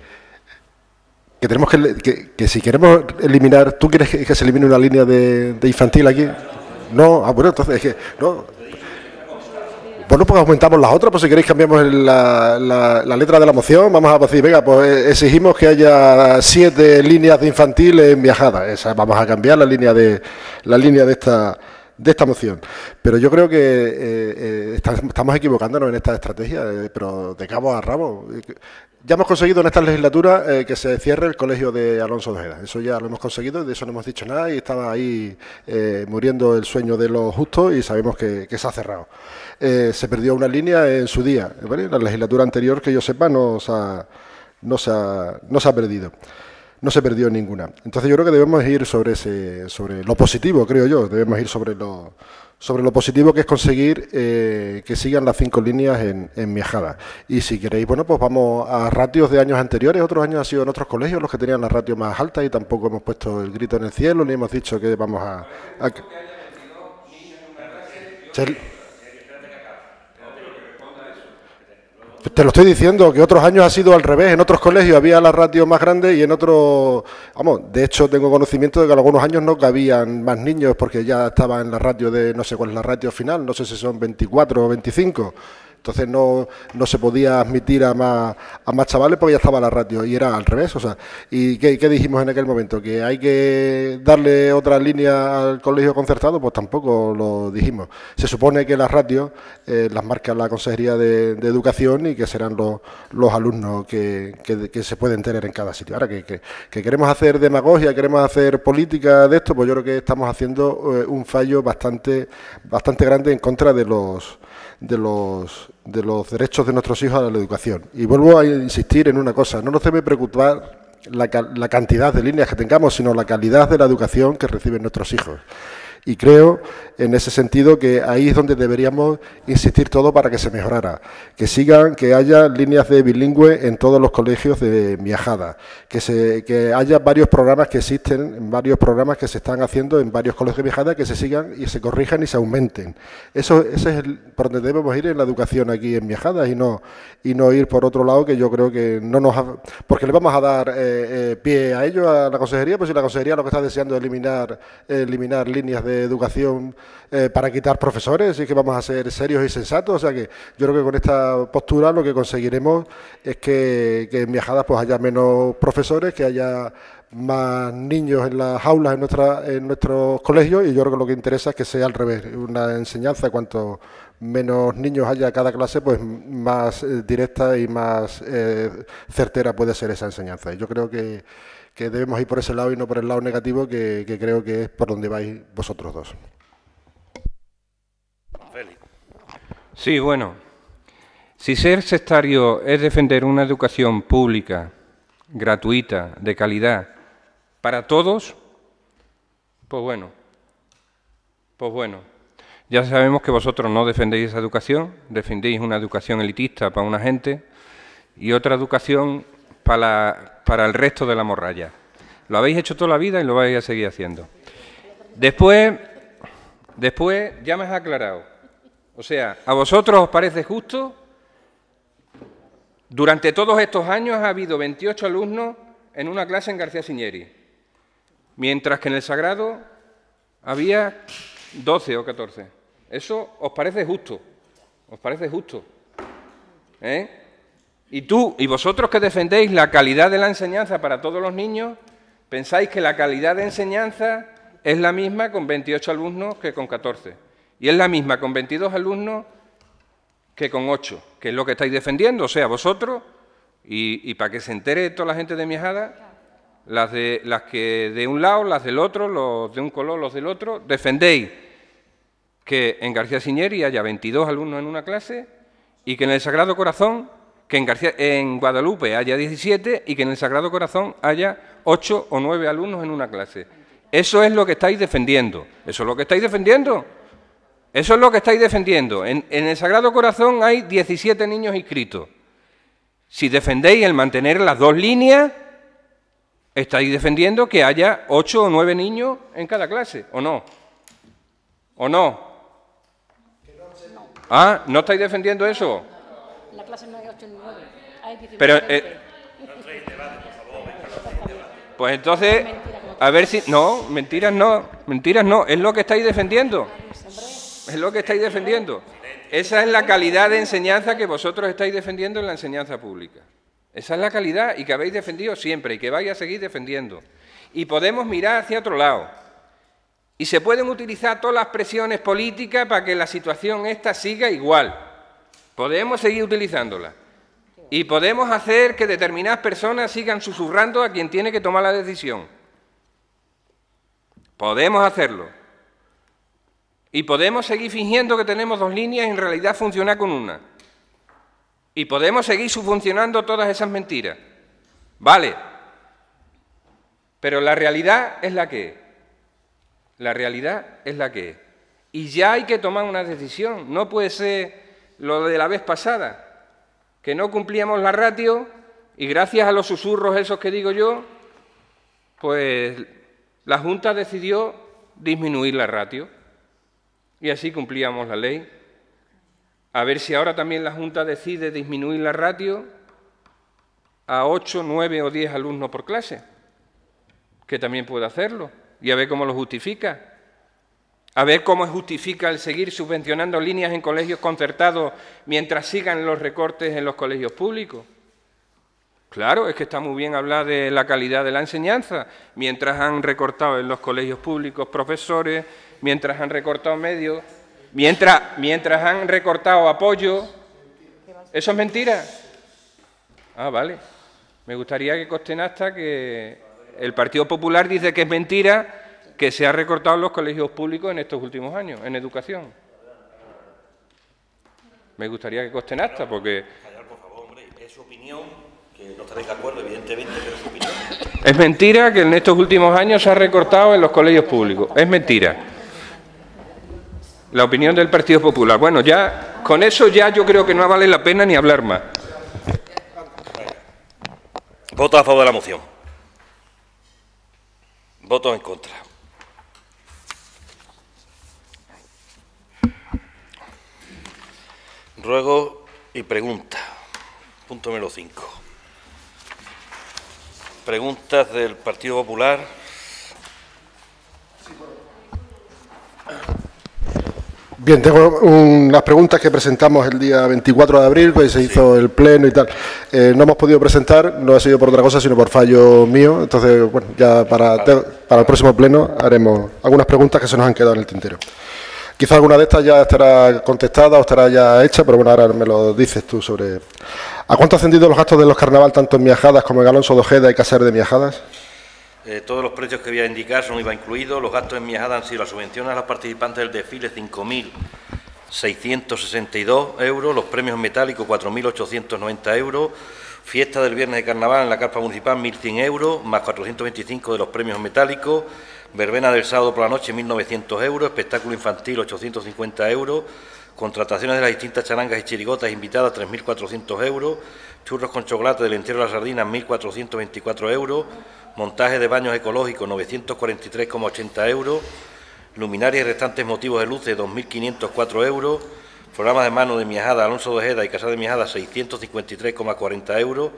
tenemos que si queremos eliminar, ¿tú quieres que se elimine una línea de infantil aquí? No, bueno, entonces es que no. Bueno, pues aumentamos las otras, pues si queréis cambiamos la letra de la moción, vamos a decir, venga, pues exigimos que haya 7 líneas de infantil en Miajada, vamos a cambiar la línea de esta moción. Pero yo creo que estamos equivocándonos en esta estrategia, pero de cabo a rabo. Ya hemos conseguido en esta legislatura que se cierre el colegio de Alonso de Ojeda. Eso ya lo hemos conseguido, de eso no hemos dicho nada y estaba ahí muriendo el sueño de los justos y sabemos que se ha cerrado. Se perdió una línea en su día, ¿vale? En la legislatura anterior, que yo sepa, no se ha perdido. No se perdió ninguna. Entonces yo creo que debemos ir sobre lo positivo, creo yo. Debemos ir sobre lo positivo, que es conseguir que sigan las 5 líneas en Miajada. Y si queréis, bueno, pues vamos a ratios de años anteriores. Otros años han sido en otros colegios los que tenían las ratios más altas y tampoco hemos puesto el grito en el cielo ni hemos dicho que vamos a... Te lo estoy diciendo, que otros años ha sido al revés. En otros colegios había las ratios más grandes y en otros... Vamos, de hecho tengo conocimiento de que en algunos años no cabían más niños porque ya estaba en la ratio de... No sé cuál es la ratio final, no sé si son 24 o 25. Entonces no se podía admitir a más chavales porque ya estaba la ratio y era al revés. O sea, ¿y qué dijimos en aquel momento? ¿Que hay que darle otra línea al colegio concertado? Pues tampoco lo dijimos. Se supone que las ratios las marca la Consejería de Educación y que serán los alumnos que se pueden tener en cada sitio. Ahora, que queremos hacer demagogia, queremos hacer política de esto, pues yo creo que estamos haciendo un fallo bastante grande en contra de los derechos de nuestros hijos a la educación. Y vuelvo a insistir en una cosa, no nos debe preocupar la cantidad de líneas que tengamos, sino la calidad de la educación que reciben nuestros hijos. Y creo, en ese sentido, que ahí es donde deberíamos insistir todo para que se mejorara. Que haya líneas de bilingüe en todos los colegios de Miajada, que haya varios programas que existen, varios programas que se están haciendo en varios colegios de Miajada, que se sigan y se corrijan y se aumenten. Ese es por donde debemos ir en la educación aquí en Miajada y no ir por otro lado, que yo creo que no nos porque le vamos a dar pie a ello, a la consejería, pues si la consejería lo que está deseando es eliminar líneas de educación para quitar profesores, y que vamos a ser serios y sensatos. O sea que yo creo que con esta postura lo que conseguiremos es que en Miajadas pues haya menos profesores, que haya más niños en las aulas en nuestros colegios, y yo creo que lo que interesa es que sea al revés, una enseñanza, cuanto menos niños haya cada clase, pues más directa y más certera puede ser esa enseñanza. Y yo creo que debemos ir por ese lado y no por el lado negativo, que creo que es por donde vais vosotros dos. Sí, bueno, si ser sectario es defender una educación pública, gratuita, de calidad, para todos, pues bueno, ya sabemos que vosotros no defendéis esa educación, defendéis una educación elitista para una gente y otra educación para el resto de la morralla. Lo habéis hecho toda la vida y lo vais a seguir haciendo. Después ya me has aclarado. O sea, ¿a vosotros os parece justo? Durante todos estos años ha habido 28 alumnos en una clase en García Siñeri, mientras que en el Sagrado había 12 o 14. ¿Eso os parece justo? ¿Os parece justo? Y vosotros que defendéis la calidad de la enseñanza para todos los niños, pensáis que la calidad de enseñanza es la misma con 28 alumnos que con 14. Y es la misma con 22 alumnos que con 8, que es lo que estáis defendiendo. O sea, vosotros, y para que se entere toda la gente de Miajada, las que de un lado, las del otro, los de un color, los del otro, defendéis que en García Siñeri haya 22 alumnos en una clase y que en el Sagrado Corazón, que en Guadalupe haya 17 y que en el Sagrado Corazón haya 8 o 9 alumnos en una clase. Eso es lo que estáis defendiendo. Eso es lo que estáis defendiendo. Eso es lo que estáis defendiendo. En el Sagrado Corazón hay 17 niños inscritos. Si defendéis el mantener las dos líneas, estáis defendiendo que haya 8 o 9 niños en cada clase, ¿o no? ¿O no? Ah, ¿no estáis defendiendo eso? La clase no hay 8 ni 9, hay 19. Pero, pues entonces, a ver si... No, mentiras no, es lo que estáis defendiendo. Es lo que estáis defendiendo. Esa es la calidad de enseñanza que vosotros estáis defendiendo en la enseñanza pública. Esa es la calidad y que habéis defendido siempre y que vais a seguir defendiendo. Y podemos mirar hacia otro lado. Y se pueden utilizar todas las presiones políticas para que la situación esta siga igual. Podemos seguir utilizándola. Y podemos hacer que determinadas personas sigan susurrando a quien tiene que tomar la decisión. Podemos hacerlo. Y podemos seguir fingiendo que tenemos dos líneas y en realidad funcionar con una. Y podemos seguir subfuncionando todas esas mentiras. Vale. Pero la realidad es la que es. La realidad es la que es. Y ya hay que tomar una decisión. No puede ser lo de la vez pasada, que no cumplíamos la ratio y gracias a los susurros esos que digo yo, pues la Junta decidió disminuir la ratio. Y así cumplíamos la ley. A ver si ahora también la Junta decide disminuir la ratio a 8, 9 o 10 alumnos por clase, que también puede hacerlo, y a ver cómo lo justifica. A ver cómo justifica el seguir subvencionando líneas en colegios concertados mientras sigan los recortes en los colegios públicos. Claro, es que está muy bien hablar de la calidad de la enseñanza, mientras han recortado en los colegios públicos profesores, mientras han recortado medios, mientras han recortado apoyo. ¿Eso es mentira? Ah, vale. Me gustaría que conste en acta que el Partido Popular dice que es mentira que se ha recortado en los colegios públicos en estos últimos años, en educación. Me gustaría que conste en acta, porque... Callar, por favor, hombre, es su opinión, que no estaréis de acuerdo, evidentemente, pero es su opinión. Es mentira que en estos últimos años se ha recortado en los colegios públicos. Es mentira. La opinión del Partido Popular. Bueno, ya con eso ya yo creo que no vale la pena ni hablar más. Votos a favor de la moción. Votos en contra. Ruego y pregunta. Punto número 5. Preguntas del Partido Popular. Bien, tengo unas preguntas que presentamos el día 24 de abril, pues se hizo el pleno y tal. No hemos podido presentar, no ha sido por otra cosa, sino por fallo mío. Entonces, bueno, ya para el próximo pleno haremos algunas preguntas que se nos han quedado en el tintero. Quizá alguna de estas ya estará contestada o estará ya hecha, pero bueno, ahora me lo dices tú sobre... ¿A cuánto han ascendido los gastos de los carnaval, tanto en Miajadas como en Alonso de Ojeda y Casares de Miajadas? Todos los precios que voy a indicar son IVA incluidos. Los gastos en Miajadas han sido las subvenciones a los participantes del desfile, 5.662 euros, los premios metálicos, 4.890 euros, fiesta del viernes de carnaval en la carpa municipal, 1.100 euros, más 425 de los premios metálicos, verbena del sábado por la noche, 1.900 euros, espectáculo infantil, 850 euros, contrataciones de las distintas charangas y chirigotas invitadas, 3.400 euros, churros con chocolate del entierro de las sardinas, 1.424 euros, montaje de baños ecológicos, 943,80 euros, luminarias y restantes motivos de luces, 2.504 euros, programa de mano de Miajada, Alonso de Ojeda y Casa de Miajada, 653,40 euros,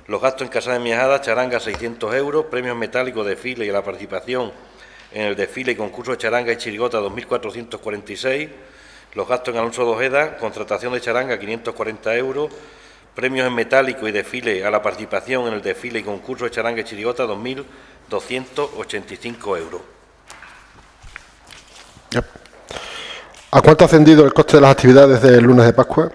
los gastos en Casa de Miajada, charanga, 600 euros, premios metálicos, desfile y la participación en el desfile y concurso de charanga y chirigota, 2.446, los gastos en Alonso de Ojeda, contratación de charanga, 540 euros, premios en metálico y desfile a la participación en el desfile y concurso de charanga y chirigota, 2.285 euros. ¿A cuánto ha ascendido el coste de las actividades del lunes de Pascua?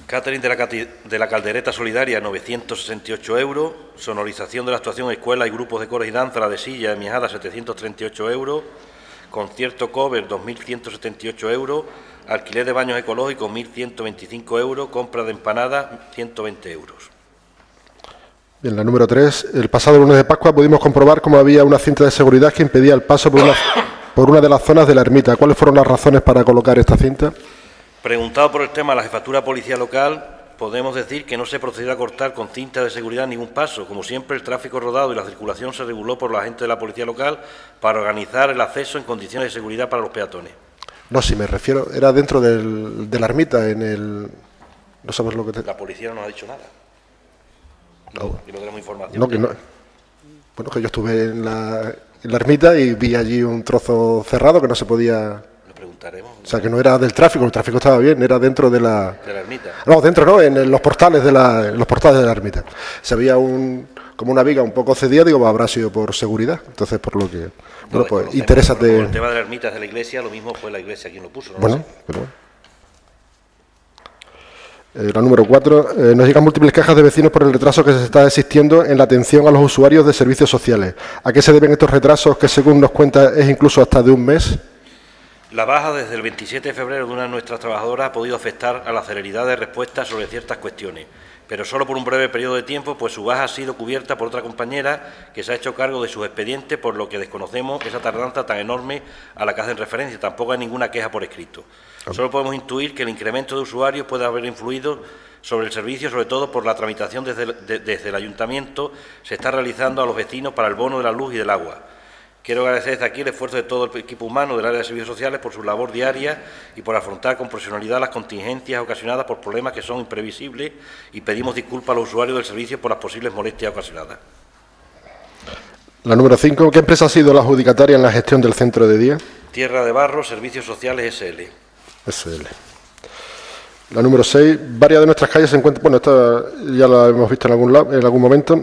Catering de la Caldereta Solidaria, 968 euros. Sonorización de la actuación escuelas y grupos de coros y danza, la de Silla de Miajada, 738 euros. Concierto cover, 2.178 euros. Alquiler de baños ecológicos, 1.125 euros. Compra de empanadas, 120 euros. Bien, la número 3. El pasado lunes de Pascua pudimos comprobar cómo había una cinta de seguridad que impedía el paso por una de las zonas de la ermita. ¿Cuáles fueron las razones para colocar esta cinta? Preguntado por el tema a la Jefatura Policial Local, podemos decir que no se procedió a cortar con cinta de seguridad ningún paso. Como siempre, el tráfico rodado y la circulación se reguló por la gente de la Policía Local para organizar el acceso en condiciones de seguridad para los peatones. No, si me refiero, era dentro de la ermita, en el... No sabes lo que te... La policía no nos ha dicho nada. No, y no tenemos información. No, que no. Bueno, que yo estuve en la ermita y vi allí un trozo cerrado que no se podía... Lo preguntaremos. O sea, que no era del tráfico, el tráfico estaba bien, era dentro de la... De la ermita. No, dentro no, en los portales de la ermita. Se veía como una viga un poco cedida, digo, pues habrá sido por seguridad. Entonces, por lo que... Bueno, pues interésate... El tema de la ermita de la iglesia, lo mismo fue la iglesia quien lo puso, ¿no? Bueno, pero... La número 4. Nos llegan múltiples quejas de vecinos por el retraso que se está existiendo en la atención a los usuarios de servicios sociales. ¿A qué se deben estos retrasos que, según nos cuenta, es incluso hasta de un mes? La baja desde el 27 de febrero de una de nuestras trabajadoras ha podido afectar a la celeridad de respuesta sobre ciertas cuestiones, pero solo por un breve periodo de tiempo, pues su baja ha sido cubierta por otra compañera que se ha hecho cargo de sus expedientes, por lo que desconocemos esa tardanza tan enorme a la que hacen referencia. Tampoco hay ninguna queja por escrito. Solo podemos intuir que el incremento de usuarios puede haber influido sobre el servicio, sobre todo por la tramitación desde el Ayuntamiento se está realizando a los vecinos para el bono de la luz y del agua. Quiero agradecer desde aquí el esfuerzo de todo el equipo humano del área de servicios sociales por su labor diaria y por afrontar con profesionalidad las contingencias ocasionadas por problemas que son imprevisibles, y pedimos disculpas a los usuarios del servicio por las posibles molestias ocasionadas. La número 5. ¿Qué empresa ha sido la adjudicataria en la gestión del centro de día? Tierra de Barro, Servicios Sociales SL. La número 6. Varias de nuestras calles se encuentran... Bueno, esto ya lo hemos visto en algún momento.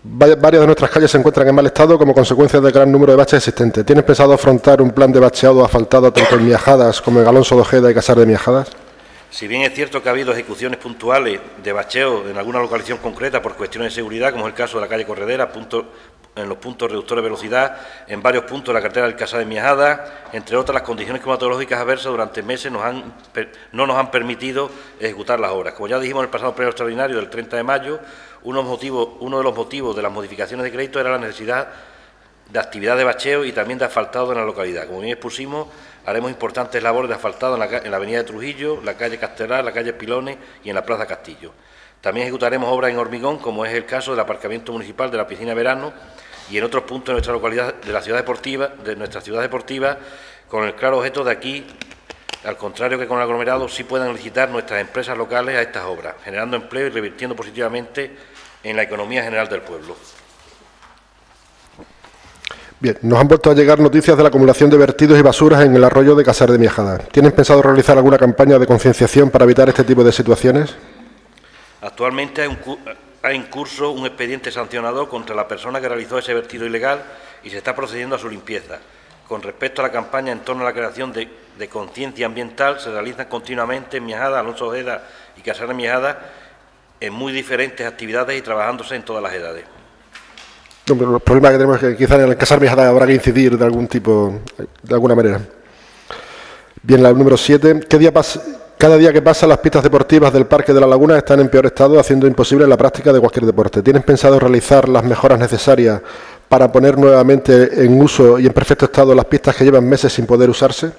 Varias de nuestras calles se encuentran en mal estado como consecuencia del gran número de baches existentes. ¿Tienes pensado afrontar un plan de bacheado asfaltado tanto en Miajadas como en Alonso de Ojeda y Casares de Miajadas? Si bien es cierto que ha habido ejecuciones puntuales de bacheo en alguna localización concreta por cuestiones de seguridad, como es el caso de la calle Corredera, en los puntos reductores de velocidad, en varios puntos de la carretera del Casal de Miajada, entre otras, las condiciones climatológicas adversas durante meses no nos han permitido ejecutar las obras. Como ya dijimos en el pasado pleno extraordinario del 30 de mayo, uno de los motivos de las modificaciones de crédito era la necesidad de actividad de bacheo y también de asfaltado en la localidad. Como bien expusimos, haremos importantes labores de asfaltado en la avenida de Trujillo, la calle Castelar, la calle Pilones y en la plaza Castillo. También ejecutaremos obras en hormigón, como es el caso del aparcamiento municipal de la piscina de verano y en otros puntos de nuestra localidad, de nuestra ciudad deportiva, con el claro objeto de aquí, al contrario que con el aglomerado, sí puedan licitar nuestras empresas locales a estas obras, generando empleo y revirtiendo positivamente en la economía general del pueblo. Bien, nos han vuelto a llegar noticias de la acumulación de vertidos y basuras en el arroyo de Casar de Miajada. ¿Tienen pensado realizar alguna campaña de concienciación para evitar este tipo de situaciones? Actualmente hay en curso un expediente sancionador contra la persona que realizó ese vertido ilegal y se está procediendo a su limpieza. Con respecto a la campaña en torno a la creación de conciencia ambiental, se realizan continuamente en Miajada, Alonso Ojeda y Casar de Miajada en muy diferentes actividades y trabajándose en todas las edades. Los problemas que tenemos es que quizás en el Casar de Miajada habrá que incidir de algún tipo, de alguna manera. Bien, la número 7. Cada día que pasa, las pistas deportivas del Parque de la Laguna están en peor estado, haciendo imposible la práctica de cualquier deporte. ¿Tienen pensado realizar las mejoras necesarias para poner nuevamente en uso y en perfecto estado las pistas que llevan meses sin poder usarse?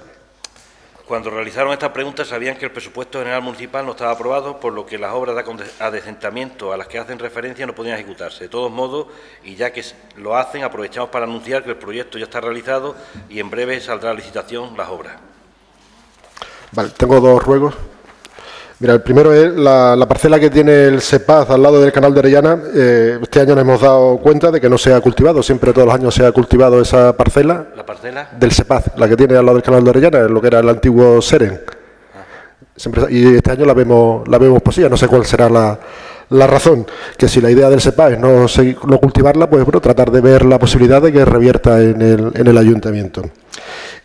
Cuando realizaron esta pregunta sabían que el presupuesto general municipal no estaba aprobado, por lo que las obras de adecentamiento a las que hacen referencia no podían ejecutarse. De todos modos, y ya que lo hacen, aprovechamos para anunciar que el proyecto ya está realizado y en breve saldrá a licitación las obras. Vale, tengo dos ruegos. Mira, el primero es la parcela que tiene el SEPAZ al lado del canal de Orellana. Este año nos hemos dado cuenta de que no se ha cultivado, siempre todos los años se ha cultivado esa parcela. ¿La parcela? Del SEPAZ, la que tiene al lado del canal de Orellana, lo que era el antiguo Seren. Siempre, y este año la vemos posilla, no sé cuál será la razón, que si la idea del SEPAZ es no cultivarla, pues bueno, tratar de ver la posibilidad de que revierta en el ayuntamiento.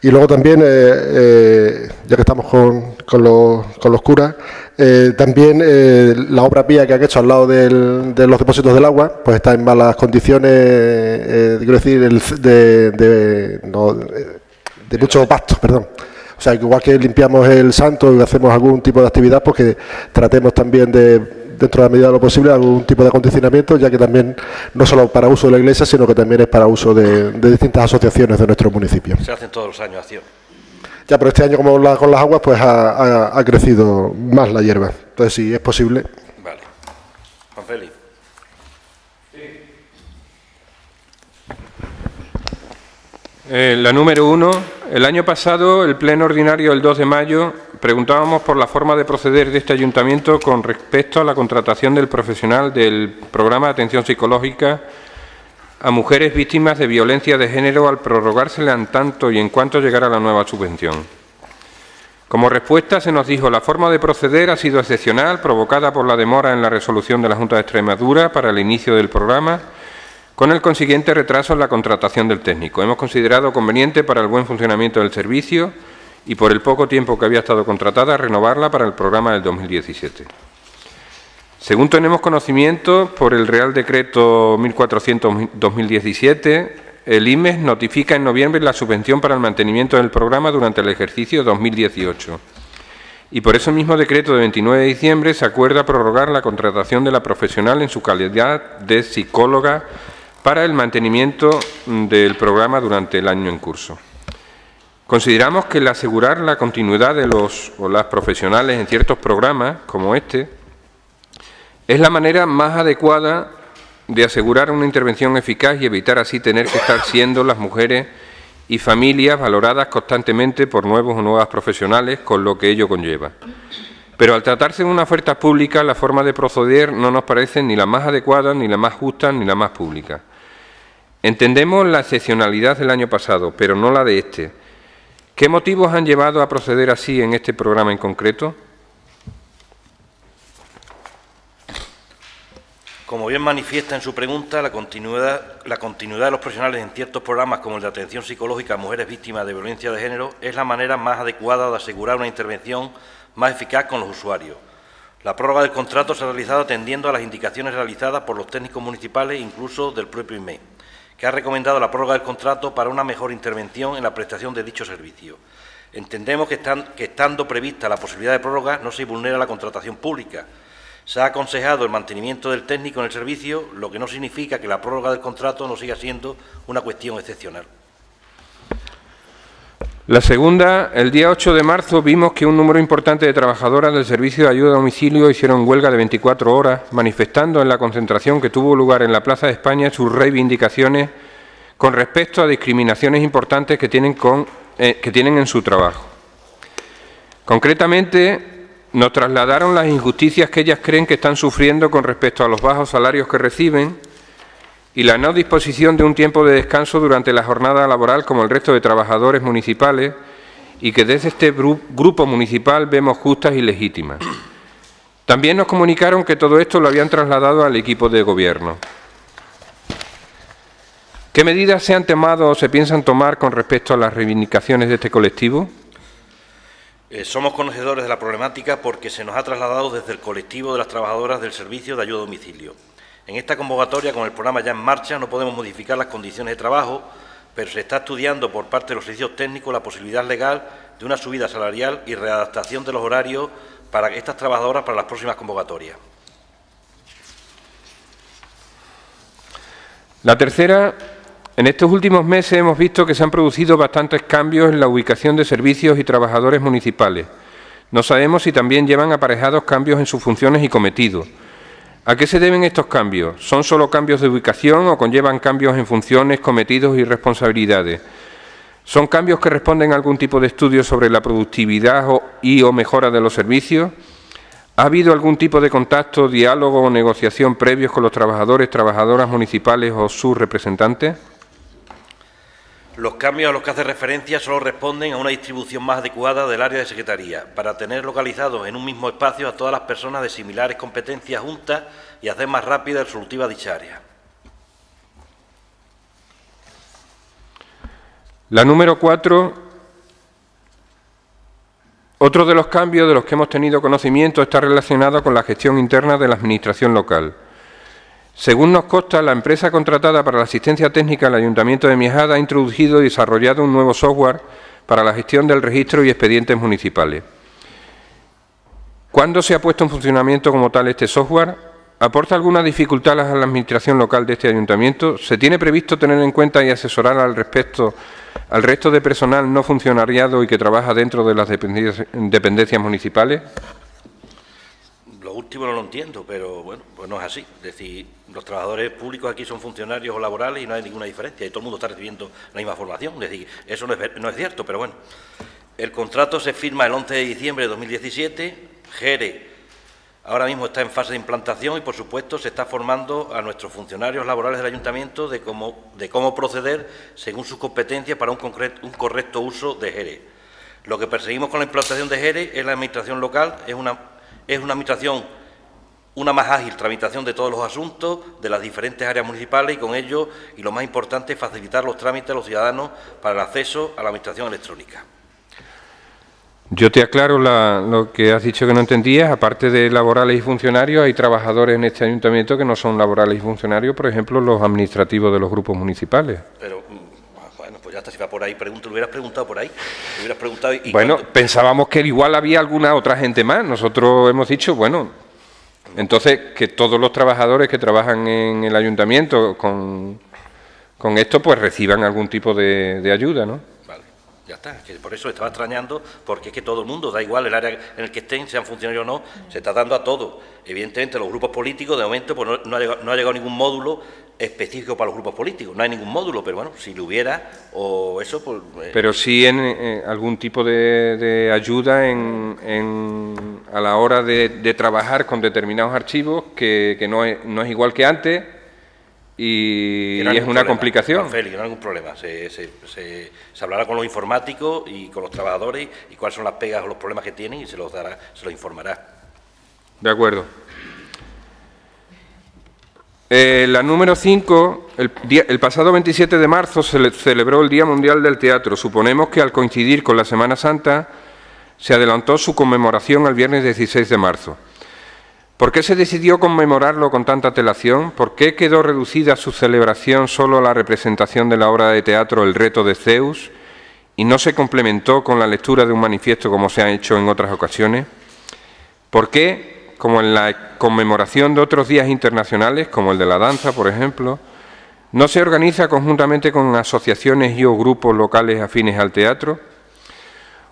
Y luego también, ya que estamos con los curas, también la obra pía que han hecho al lado de los depósitos del agua, pues está en malas condiciones, quiero decir, de mucho pasto, perdón. O sea, que igual que limpiamos el santo y hacemos algún tipo de actividad, pues que tratemos también dentro de la medida de lo posible, algún tipo de acondicionamiento, ya que también no solo para uso de la iglesia, sino que también es para uso de distintas asociaciones de nuestro municipio. Se hacen todos los años acción. Ya, pero este año como con las aguas, pues ha crecido más la hierba. Entonces, si es posible. Vale. Juan Félix. La número 1. El año pasado, el pleno ordinario del 2 de mayo, preguntábamos por la forma de proceder de este ayuntamiento con respecto a la contratación del profesional del programa de atención psicológica a mujeres víctimas de violencia de género al prorrogársela en tanto y en cuanto llegara la nueva subvención. Como respuesta se nos dijo: la forma de proceder ha sido excepcional, provocada por la demora en la resolución de la Junta de Extremadura para el inicio del programa, con el consiguiente retraso en la contratación del técnico. Hemos considerado conveniente para el buen funcionamiento del servicio y por el poco tiempo que había estado contratada, renovarla para el programa del 2017. Según tenemos conocimiento, por el Real Decreto 1400-2017, el IMES notifica en noviembre la subvención para el mantenimiento del programa durante el ejercicio 2018. Y por ese mismo decreto de 29 de diciembre se acuerda prorrogar la contratación de la profesional en su calidad de psicóloga para el mantenimiento del programa durante el año en curso. Consideramos que el asegurar la continuidad de los o las profesionales en ciertos programas, como este, es la manera más adecuada de asegurar una intervención eficaz y evitar así tener que estar siendo las mujeres y familias valoradas constantemente por nuevos o nuevas profesionales, con lo que ello conlleva. Pero al tratarse de una oferta pública, la forma de proceder no nos parece ni la más adecuada, ni la más justa, ni la más pública. Entendemos la excepcionalidad del año pasado, pero no la de este. ¿Qué motivos han llevado a proceder así en este programa en concreto? Como bien manifiesta en su pregunta, la continuidad de los profesionales en ciertos programas como el de atención psicológica a mujeres víctimas de violencia de género es la manera más adecuada de asegurar una intervención más eficaz con los usuarios. La prórroga del contrato se ha realizado atendiendo a las indicaciones realizadas por los técnicos municipales e incluso del propio IMES, que ha recomendado la prórroga del contrato para una mejor intervención en la prestación de dicho servicio. Entendemos que estando prevista la posibilidad de prórroga no se vulnera la contratación pública, Se ha aconsejado el mantenimiento del técnico en el servicio, lo que no significa que la prórroga del contrato no siga siendo una cuestión excepcional. La segunda, el día 8 de marzo vimos que un número importante de trabajadoras del servicio de ayuda a domicilio hicieron huelga de 24 horas, manifestando en la concentración que tuvo lugar en la Plaza de España sus reivindicaciones con respecto a discriminaciones importantes que tienen en su trabajo. Concretamente, nos trasladaron las injusticias que ellas creen que están sufriendo con respecto a los bajos salarios que reciben y la no disposición de un tiempo de descanso durante la jornada laboral como el resto de trabajadores municipales y que desde este grupo municipal vemos justas y legítimas. También nos comunicaron que todo esto lo habían trasladado al equipo de gobierno. ¿Qué medidas se han tomado o se piensan tomar con respecto a las reivindicaciones de este colectivo? Somos conocedores de la problemática porque se nos ha trasladado desde el colectivo de las trabajadoras del servicio de ayuda a domicilio. En esta convocatoria, con el programa ya en marcha, no podemos modificar las condiciones de trabajo, pero se está estudiando por parte de los servicios técnicos la posibilidad legal de una subida salarial y readaptación de los horarios para estas trabajadoras para las próximas convocatorias. La tercera, en estos últimos meses hemos visto que se han producido bastantes cambios en la ubicación de servicios y trabajadores municipales. No sabemos si también llevan aparejados cambios en sus funciones y cometidos. ¿A qué se deben estos cambios? ¿Son solo cambios de ubicación o conllevan cambios en funciones, cometidos y responsabilidades? ¿Son cambios que responden a algún tipo de estudio sobre la productividad o mejora de los servicios? ¿Ha habido algún tipo de contacto, diálogo o negociación previos con los trabajadores, trabajadoras municipales o sus representantes? Los cambios a los que hace referencia solo responden a una distribución más adecuada del área de secretaría, para tener localizados en un mismo espacio a todas las personas de similares competencias juntas y hacer más rápida y resolutiva dicha área. La número 4. Otro de los cambios de los que hemos tenido conocimiento está relacionado con la gestión interna de la Administración local. Según nos consta, la empresa contratada para la asistencia técnica del Ayuntamiento de Miajada ha introducido y desarrollado un nuevo software para la gestión del registro y expedientes municipales. ¿Cuándo se ha puesto en funcionamiento como tal este software? ¿Aporta alguna dificultad a la Administración local de este Ayuntamiento? ¿Se tiene previsto tener en cuenta y asesorar al respecto al resto de personal no funcionariado y que trabaja dentro de las dependencias municipales? Lo último no lo entiendo, pero bueno, pues no es así. Es decir, los trabajadores públicos aquí son funcionarios o laborales y no hay ninguna diferencia y todo el mundo está recibiendo la misma formación. Es decir, eso no es cierto, pero bueno. El contrato se firma el 11 de diciembre de 2017. GERE ahora mismo está en fase de implantación y, por supuesto, se está formando a nuestros funcionarios laborales del Ayuntamiento de cómo proceder según sus competencias para un correcto uso de GERE. Lo que perseguimos con la implantación de GERE es la Administración local, es una administración, una más ágil tramitación de todos los asuntos de las diferentes áreas municipales y con ello, y lo más importante, facilitar los trámites a los ciudadanos para el acceso a la administración electrónica. Yo te aclaro lo que has dicho que no entendías. Aparte de laborales y funcionarios, hay trabajadores en este ayuntamiento que no son laborales y funcionarios, por ejemplo, los administrativos de los grupos municipales. Pero, bueno, pues ya está, si va por ahí, lo hubieras preguntado por ahí. Lo hubieras preguntado y bueno, pensábamos que igual había alguna otra gente más. Nosotros hemos dicho, bueno, entonces que todos los trabajadores que trabajan en el ayuntamiento con esto, pues reciban algún tipo de ayuda, ¿no? Ya está, que por eso estaba extrañando, porque es que todo el mundo, da igual el área en el que estén, sean funcionarios o no, se está dando a todos. Evidentemente los grupos políticos, de momento, pues no ha llegado ningún módulo específico para los grupos políticos, no hay ningún módulo, pero bueno, si lo hubiera, o eso, pues... Pero sí en algún tipo de ayuda a la hora de trabajar con determinados archivos, que no es igual que antes, y es una complicación. Félix, no hay ningún problema. Se hablará con los informáticos y con los trabajadores y cuáles son las pegas o los problemas que tienen y se los informará. De acuerdo. La número 5, el pasado 27 de marzo se celebró el Día Mundial del Teatro. Suponemos que al coincidir con la Semana Santa se adelantó su conmemoración al viernes 16 de marzo. ¿Por qué se decidió conmemorarlo con tanta antelación? ¿Por qué quedó reducida su celebración solo a la representación de la obra de teatro El reto de Zeus y no se complementó con la lectura de un manifiesto como se ha hecho en otras ocasiones? ¿Por qué? como en la conmemoración de otros días internacionales, como el de la danza, por ejemplo, no se organiza conjuntamente con asociaciones y o grupos locales afines al teatro.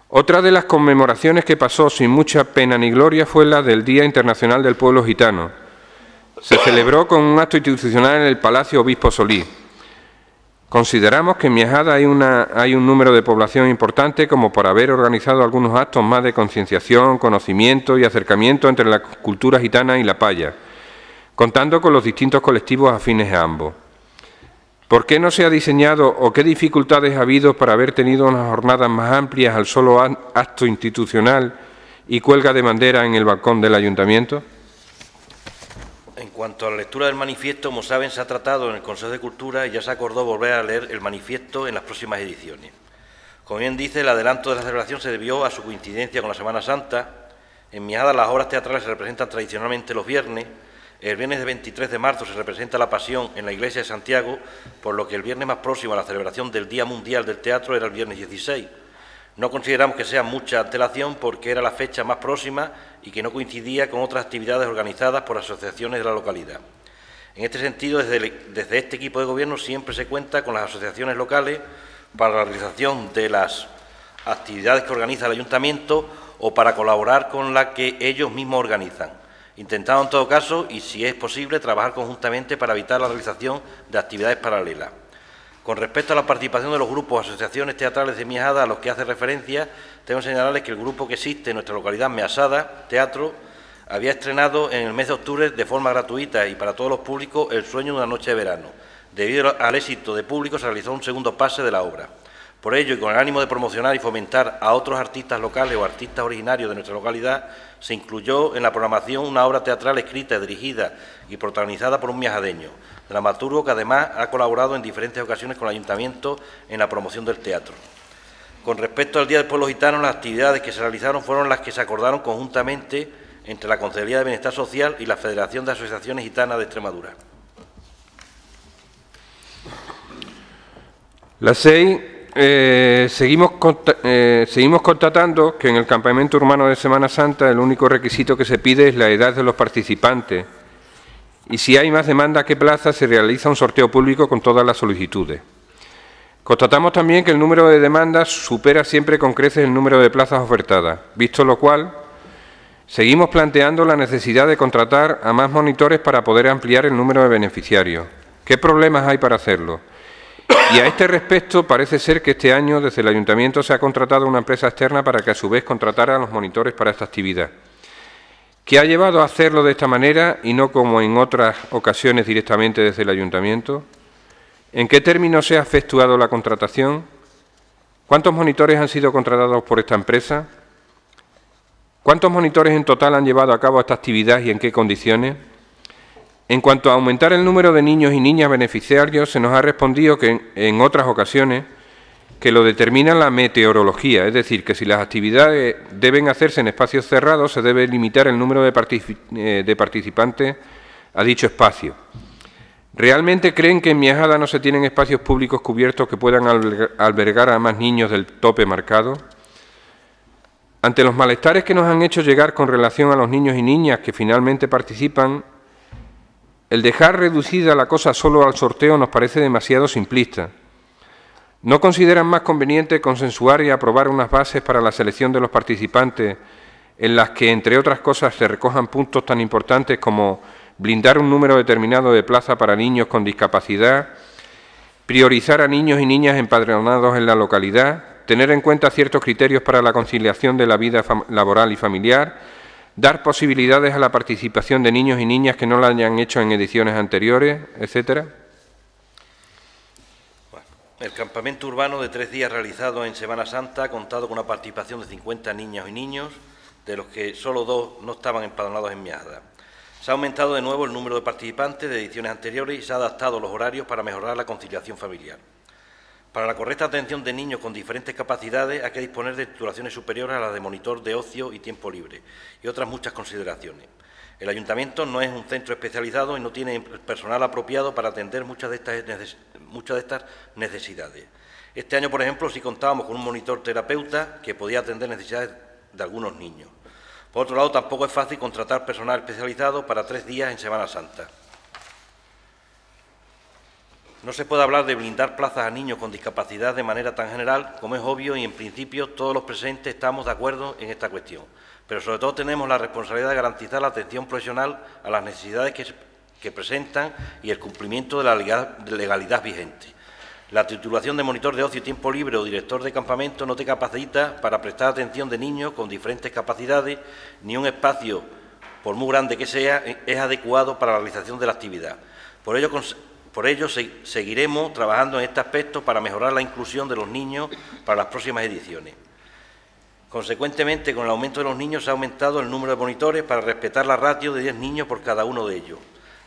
Otra de las conmemoraciones que pasó sin mucha pena ni gloria fue la del Día Internacional del Pueblo Gitano. Se celebró con un acto institucional en el Palacio Obispo Solís. Consideramos que en Miajada hay un número de población importante como para haber organizado algunos actos más de concienciación, conocimiento y acercamiento entre la cultura gitana y la paya, contando con los distintos colectivos afines a ambos. ¿Por qué no se ha diseñado o qué dificultades ha habido para haber tenido unas jornadas más amplias al solo acto institucional y cuelga de bandera en el balcón del Ayuntamiento? En cuanto a la lectura del manifiesto, como saben, se ha tratado en el Consejo de Cultura y ya se acordó volver a leer el manifiesto en las próximas ediciones. Como bien dice, el adelanto de la celebración se debió a su coincidencia con la Semana Santa. En Miajada las obras teatrales se representan tradicionalmente los viernes. El viernes de 23 de marzo se representa la Pasión en la Iglesia de Santiago, por lo que el viernes más próximo a la celebración del Día Mundial del Teatro era el viernes 16. No consideramos que sea mucha antelación porque era la fecha más próxima y que no coincidía con otras actividades organizadas por asociaciones de la localidad. En este sentido, desde este equipo de gobierno siempre se cuenta con las asociaciones locales para la realización de las actividades que organiza el Ayuntamiento o para colaborar con las que ellos mismos organizan, intentando en todo caso, y si es posible, trabajar conjuntamente para evitar la realización de actividades paralelas. Con respecto a la participación de los grupos o asociaciones teatrales de Miajada a los que hace referencia, tengo que señalarles que el grupo que existe en nuestra localidad, Measada Teatro, había estrenado en el mes de octubre de forma gratuita y para todos los públicos El sueño de una noche de verano. Debido al éxito de público se realizó un segundo pase de la obra. Por ello, y con el ánimo de promocionar y fomentar a otros artistas locales o artistas originarios de nuestra localidad, se incluyó en la programación una obra teatral escrita, dirigida y protagonizada por un miajadeño, dramaturgo que además ha colaborado en diferentes ocasiones con el Ayuntamiento en la promoción del teatro. Con respecto al Día del Pueblo Gitano, las actividades que se realizaron fueron las que se acordaron conjuntamente entre la Consejería de Bienestar Social y la Federación de Asociaciones Gitanas de Extremadura. La SEI, seguimos constatando que en el campamento urbano de Semana Santa el único requisito que se pide es la edad de los participantes y si hay más demanda que plazas se realiza un sorteo público con todas las solicitudes. Constatamos también que el número de demandas supera siempre con creces el número de plazas ofertadas, visto lo cual seguimos planteando la necesidad de contratar a más monitores para poder ampliar el número de beneficiarios. ¿Qué problemas hay para hacerlo? Y a este respecto parece ser que este año desde el Ayuntamiento se ha contratado una empresa externa para que a su vez contratara a los monitores para esta actividad. ¿Qué ha llevado a hacerlo de esta manera y no como en otras ocasiones directamente desde el Ayuntamiento? ¿En qué términos se ha efectuado la contratación? ¿Cuántos monitores han sido contratados por esta empresa? ¿Cuántos monitores en total han llevado a cabo esta actividad y en qué condiciones? En cuanto a aumentar el número de niños y niñas beneficiarios, se nos ha respondido que en otras ocasiones que lo determina la meteorología, es decir, que si las actividades deben hacerse en espacios cerrados, se debe limitar el número de participantes a dicho espacio. ¿Realmente creen que en Miajada no se tienen espacios públicos cubiertos que puedan albergar a más niños del tope marcado? Ante los malestares que nos han hecho llegar con relación a los niños y niñas que finalmente participan, el dejar reducida la cosa solo al sorteo nos parece demasiado simplista. ¿No consideran más conveniente consensuar y aprobar unas bases para la selección de los participantes en las que, entre otras cosas, se recojan puntos tan importantes como blindar un número determinado de plazas para niños con discapacidad, priorizar a niños y niñas empadronados en la localidad, tener en cuenta ciertos criterios para la conciliación de la vida laboral y familiar, dar posibilidades a la participación de niños y niñas que no la hayan hecho en ediciones anteriores, etcétera? El campamento urbano de 3 días realizado en Semana Santa ha contado con una participación de 50 niñas y niños, de los que solo 2 no estaban empadronados en Miajada. Se ha aumentado de nuevo el número de participantes de ediciones anteriores y se ha adaptado los horarios para mejorar la conciliación familiar. Para la correcta atención de niños con diferentes capacidades hay que disponer de titulaciones superiores a las de monitor de ocio y tiempo libre y otras muchas consideraciones. El Ayuntamiento no es un centro especializado y no tiene personal apropiado para atender muchas de estas necesidades. Este año, por ejemplo, sí contábamos con un monitor terapeuta que podía atender necesidades de algunos niños. Por otro lado, tampoco es fácil contratar personal especializado para 3 días en Semana Santa. No se puede hablar de blindar plazas a niños con discapacidad de manera tan general como es obvio y, en principio, todos los presentes estamos de acuerdo en esta cuestión. Pero, sobre todo, tenemos la responsabilidad de garantizar la atención profesional a las necesidades que presentan y el cumplimiento de la legalidad vigente. La titulación de monitor de ocio y tiempo libre o director de campamento no te capacita para prestar atención de niños con diferentes capacidades, ni un espacio, por muy grande que sea, es adecuado para la realización de la actividad. Por ello, seguiremos trabajando en este aspecto para mejorar la inclusión de los niños para las próximas ediciones. Consecuentemente, con el aumento de los niños se ha aumentado el número de monitores para respetar la ratio de 10 niños por cada uno de ellos.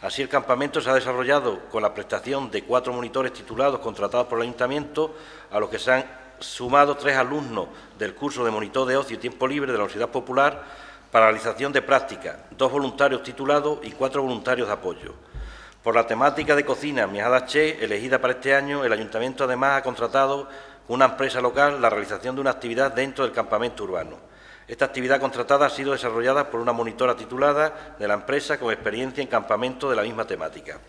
Así, el campamento se ha desarrollado con la prestación de 4 monitores titulados contratados por el Ayuntamiento, a los que se han sumado 3 alumnos del curso de monitor de ocio y tiempo libre de la Universidad Popular para la realización de prácticas, 2 voluntarios titulados y 4 voluntarios de apoyo. Por la temática de cocina Miajadas Chef, elegida para este año, el Ayuntamiento además ha contratado con una empresa local la realización de una actividad dentro del campamento urbano. Esta actividad contratada ha sido desarrollada por una monitora titulada de la empresa con experiencia en campamento de la misma temática.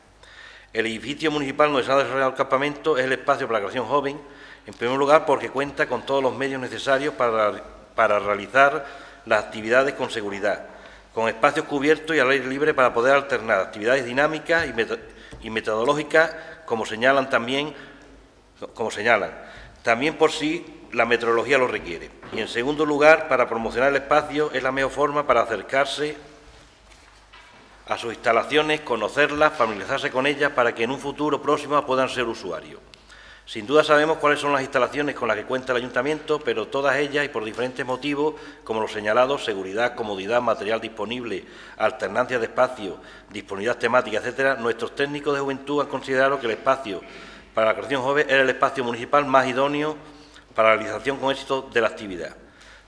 El edificio municipal donde se ha desarrollado el campamento es el espacio para la creación joven, en primer lugar porque cuenta con todos los medios necesarios para realizar las actividades con seguridad, con espacios cubiertos y al aire libre para poder alternar actividades dinámicas y metodológicas, como señalan. También por si la meteorología lo requiere. Y, en segundo lugar, para promocionar el espacio es la mejor forma para acercarse a sus instalaciones, conocerlas, familiarizarse con ellas, para que en un futuro próximo puedan ser usuarios. Sin duda sabemos cuáles son las instalaciones con las que cuenta el Ayuntamiento, pero todas ellas, y por diferentes motivos, como los señalados, seguridad, comodidad, material disponible, alternancia de espacio, disponibilidad temática, etcétera, nuestros técnicos de juventud han considerado que el espacio para la creación joven era el espacio municipal más idóneo para la realización con éxito de la actividad.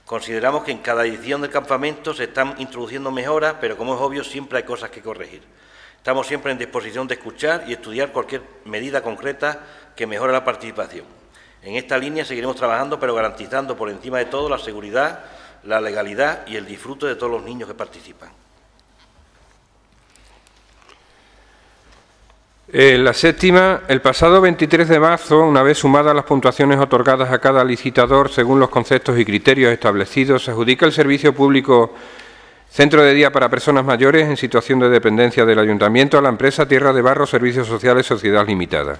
Consideramos que en cada edición del campamento se están introduciendo mejoras, pero, como es obvio, siempre hay cosas que corregir. Estamos siempre en disposición de escuchar y estudiar cualquier medida concreta que mejore la participación. En esta línea seguiremos trabajando, pero garantizando por encima de todo la seguridad, la legalidad y el disfrute de todos los niños que participan. La séptima, el pasado 23 de marzo, una vez sumadas las puntuaciones otorgadas a cada licitador según los conceptos y criterios establecidos, se adjudica el servicio público Centro de Día para Personas Mayores en situación de dependencia del Ayuntamiento a la empresa Tierra de Barro Servicios Sociales Sociedad Limitada.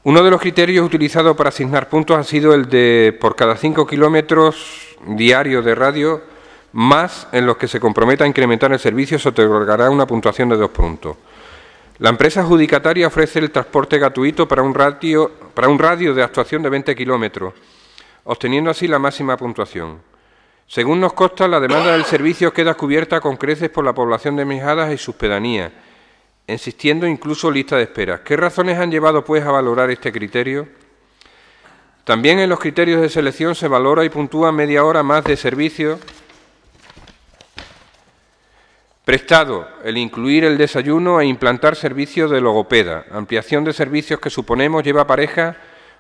Uno de los criterios utilizados para asignar puntos ha sido el de por cada 5 kilómetros diarios de radio, más en los que se comprometa a incrementar el servicio, se otorgará una puntuación de 2 puntos. La empresa adjudicataria ofrece el transporte gratuito para un radio de actuación de 20 kilómetros, obteniendo así la máxima puntuación. Según nos consta, la demanda del servicio queda cubierta con creces por la población de Miajadas y sus pedanías, existiendo incluso lista de espera. ¿Qué razones han llevado, pues, a valorar este criterio? También en los criterios de selección se valora y puntúa media hora más de servicio prestado, el incluir el desayuno e implantar servicios de logopeda, ampliación de servicios que suponemos lleva pareja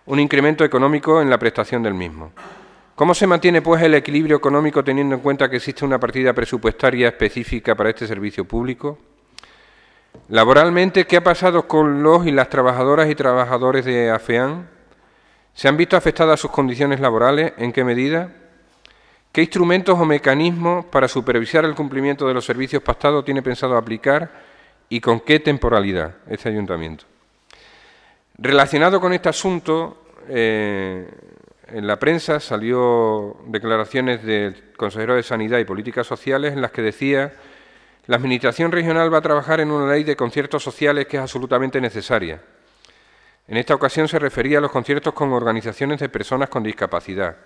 un incremento económico en la prestación del mismo. ¿Cómo se mantiene, pues, el equilibrio económico teniendo en cuenta que existe una partida presupuestaria específica para este servicio público? Laboralmente, ¿qué ha pasado con los y las trabajadoras y trabajadores de AFEAN? ¿Se han visto afectadas sus condiciones laborales? ¿En qué medida? ¿Qué instrumentos o mecanismos para supervisar el cumplimiento de los servicios pactados tiene pensado aplicar y con qué temporalidad este Ayuntamiento? Relacionado con este asunto, en la prensa salió declaraciones del consejero de Sanidad y Políticas Sociales en las que decía: la Administración regional va a trabajar en una ley de conciertos sociales que es absolutamente necesaria. En esta ocasión se refería a los conciertos con organizaciones de personas con discapacidad,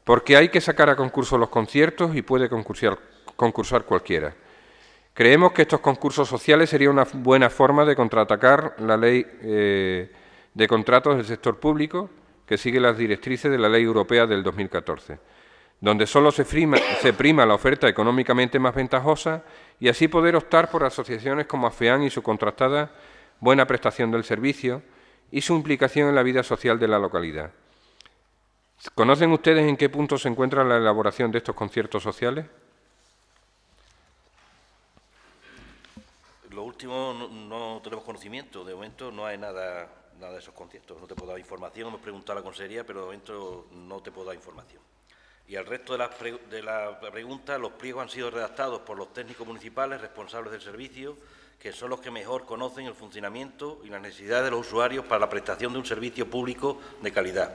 porque hay que sacar a concurso los conciertos y puede concursar cualquiera. Creemos que estos concursos sociales sería una buena forma de contraatacar la ley de contratos del sector público, que sigue las directrices de la Ley Europea del 2014, donde solo se prima la oferta económicamente más ventajosa y así poder optar por asociaciones como AFEAN y su contrastada buena prestación del servicio y su implicación en la vida social de la localidad. ¿Conocen ustedes en qué punto se encuentra la elaboración de estos conciertos sociales? Lo último no tenemos conocimiento. De momento no hay nada de esos conciertos. No te puedo dar información. Hemos preguntado a la consejería, pero de momento no te puedo dar información. Y al resto de la pregunta, los pliegos han sido redactados por los técnicos municipales responsables del servicio, que son los que mejor conocen el funcionamiento y las necesidades de los usuarios para la prestación de un servicio público de calidad.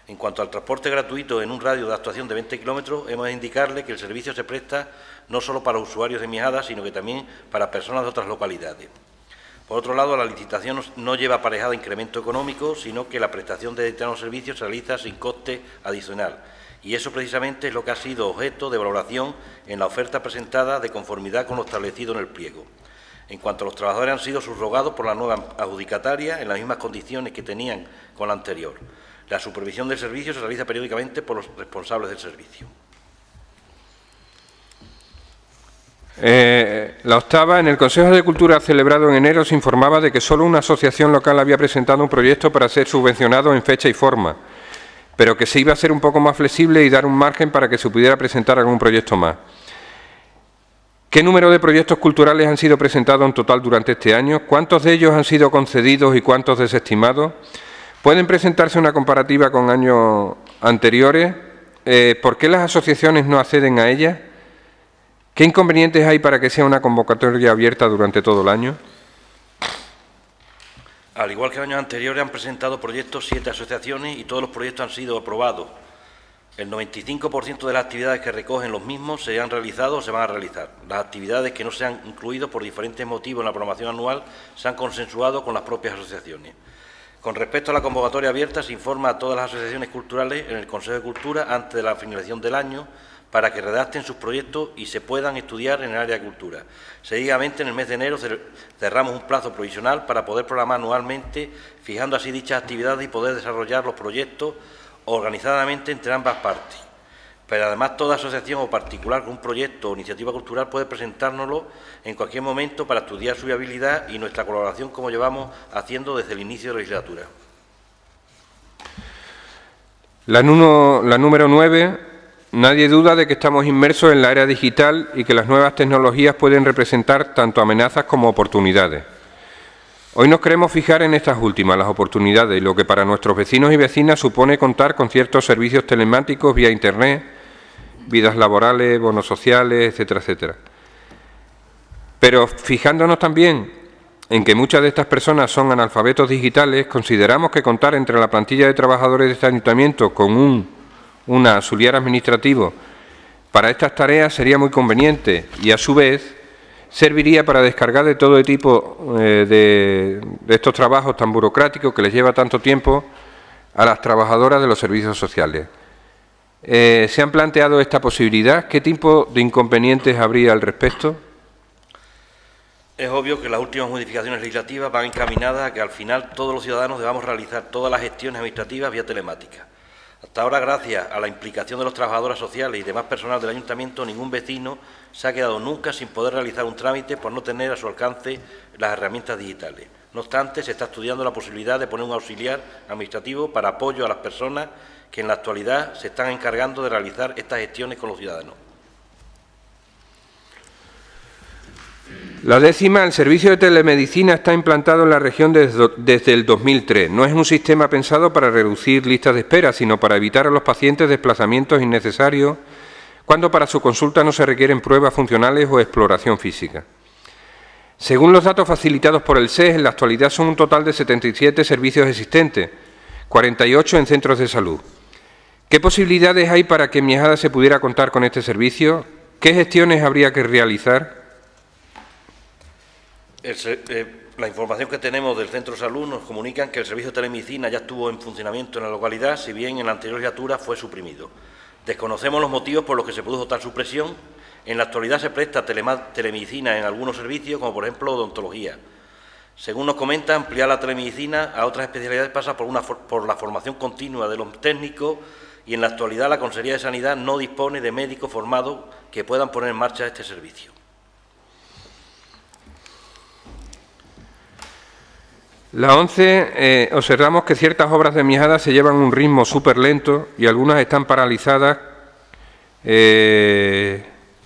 En cuanto al transporte gratuito en un radio de actuación de 20 kilómetros, hemos de indicarle que el servicio se presta no solo para usuarios de Miajada, sino que también para personas de otras localidades. Por otro lado, la licitación no lleva aparejada incremento económico, sino que la prestación de determinados servicios se realiza sin coste adicional. Y eso precisamente es lo que ha sido objeto de valoración en la oferta presentada de conformidad con lo establecido en el pliego. En cuanto a los trabajadores, han sido subrogados por la nueva adjudicataria en las mismas condiciones que tenían con la anterior. La supervisión del servicio se realiza periódicamente por los responsables del servicio. La octava, en el Consejo de Cultura celebrado en enero se informaba de que solo una asociación local había presentado un proyecto para ser subvencionado en fecha y forma, pero que se iba a ser un poco más flexible y dar un margen para que se pudiera presentar algún proyecto más. ¿Qué número de proyectos culturales han sido presentados en total durante este año? ¿Cuántos de ellos han sido concedidos y cuántos desestimados? ¿Pueden presentarse una comparativa con años anteriores? ¿Por qué las asociaciones no acceden a ellas? ¿Qué inconvenientes hay para que sea una convocatoria abierta durante todo el año? Al igual que en años anteriores, han presentado proyectos 7 asociaciones y todos los proyectos han sido aprobados. El 95% de las actividades que recogen los mismos se han realizado o se van a realizar. Las actividades que no se han incluido por diferentes motivos en la programación anual se han consensuado con las propias asociaciones. Con respecto a la convocatoria abierta, se informa a todas las asociaciones culturales en el Consejo de Cultura antes de la finalización del año para que redacten sus proyectos y se puedan estudiar en el área de cultura. Seguidamente, en el mes de enero, cerramos un plazo provisional para poder programar anualmente, fijando así dichas actividades y poder desarrollar los proyectos organizadamente entre ambas partes. Pero además, toda asociación o particular con un proyecto o iniciativa cultural puede presentárnoslo en cualquier momento para estudiar su viabilidad y nuestra colaboración, como llevamos haciendo desde el inicio de la legislatura. La número 9. Nadie duda de que estamos inmersos en la era digital y que las nuevas tecnologías pueden representar tanto amenazas como oportunidades. Hoy nos queremos fijar en estas últimas, las oportunidades, y lo que para nuestros vecinos y vecinas supone contar con ciertos servicios telemáticos vía Internet, vidas laborales, bonos sociales, etcétera, etcétera. Pero fijándonos también en que muchas de estas personas son analfabetos digitales, consideramos que contar entre la plantilla de trabajadores de este ayuntamiento con un auxiliar administrativo para estas tareas sería muy conveniente y, a su vez, serviría para descargar de todo tipo de estos trabajos tan burocráticos que les lleva tanto tiempo a las trabajadoras de los servicios sociales. ¿Se han planteado esta posibilidad? ¿Qué tipo de inconvenientes habría al respecto? Es obvio que las últimas modificaciones legislativas van encaminadas a que al final todos los ciudadanos debamos realizar todas las gestiones administrativas vía telemática. Hasta ahora, gracias a la implicación de los trabajadores sociales y demás personal del ayuntamiento, ningún vecino se ha quedado nunca sin poder realizar un trámite por no tener a su alcance las herramientas digitales. No obstante, se está estudiando la posibilidad de poner un auxiliar administrativo para apoyo a las personas que en la actualidad se están encargando de realizar estas gestiones con los ciudadanos. La 10ª, el servicio de telemedicina está implantado en la región desde el 2003. No es un sistema pensado para reducir listas de espera, sino para evitar a los pacientes desplazamientos innecesarios cuando para su consulta no se requieren pruebas funcionales o exploración física. Según los datos facilitados por el SES, en la actualidad son un total de 77 servicios existentes, 48 en centros de salud. ¿Qué posibilidades hay para que en Miajada se pudiera contar con este servicio? ¿Qué gestiones habría que realizar? La información que tenemos del Centro de Salud nos comunican que el servicio de telemedicina ya estuvo en funcionamiento en la localidad, si bien en la anterior legislatura fue suprimido. Desconocemos los motivos por los que se produjo tal supresión. En la actualidad se presta telemedicina en algunos servicios, como por ejemplo odontología. Según nos comenta, ampliar la telemedicina a otras especialidades pasa por la formación continua de los técnicos y en la actualidad la Consejería de Sanidad no dispone de médicos formados que puedan poner en marcha este servicio. La 11, observamos que ciertas obras de Miajadas se llevan un ritmo súper lento y algunas están paralizadas,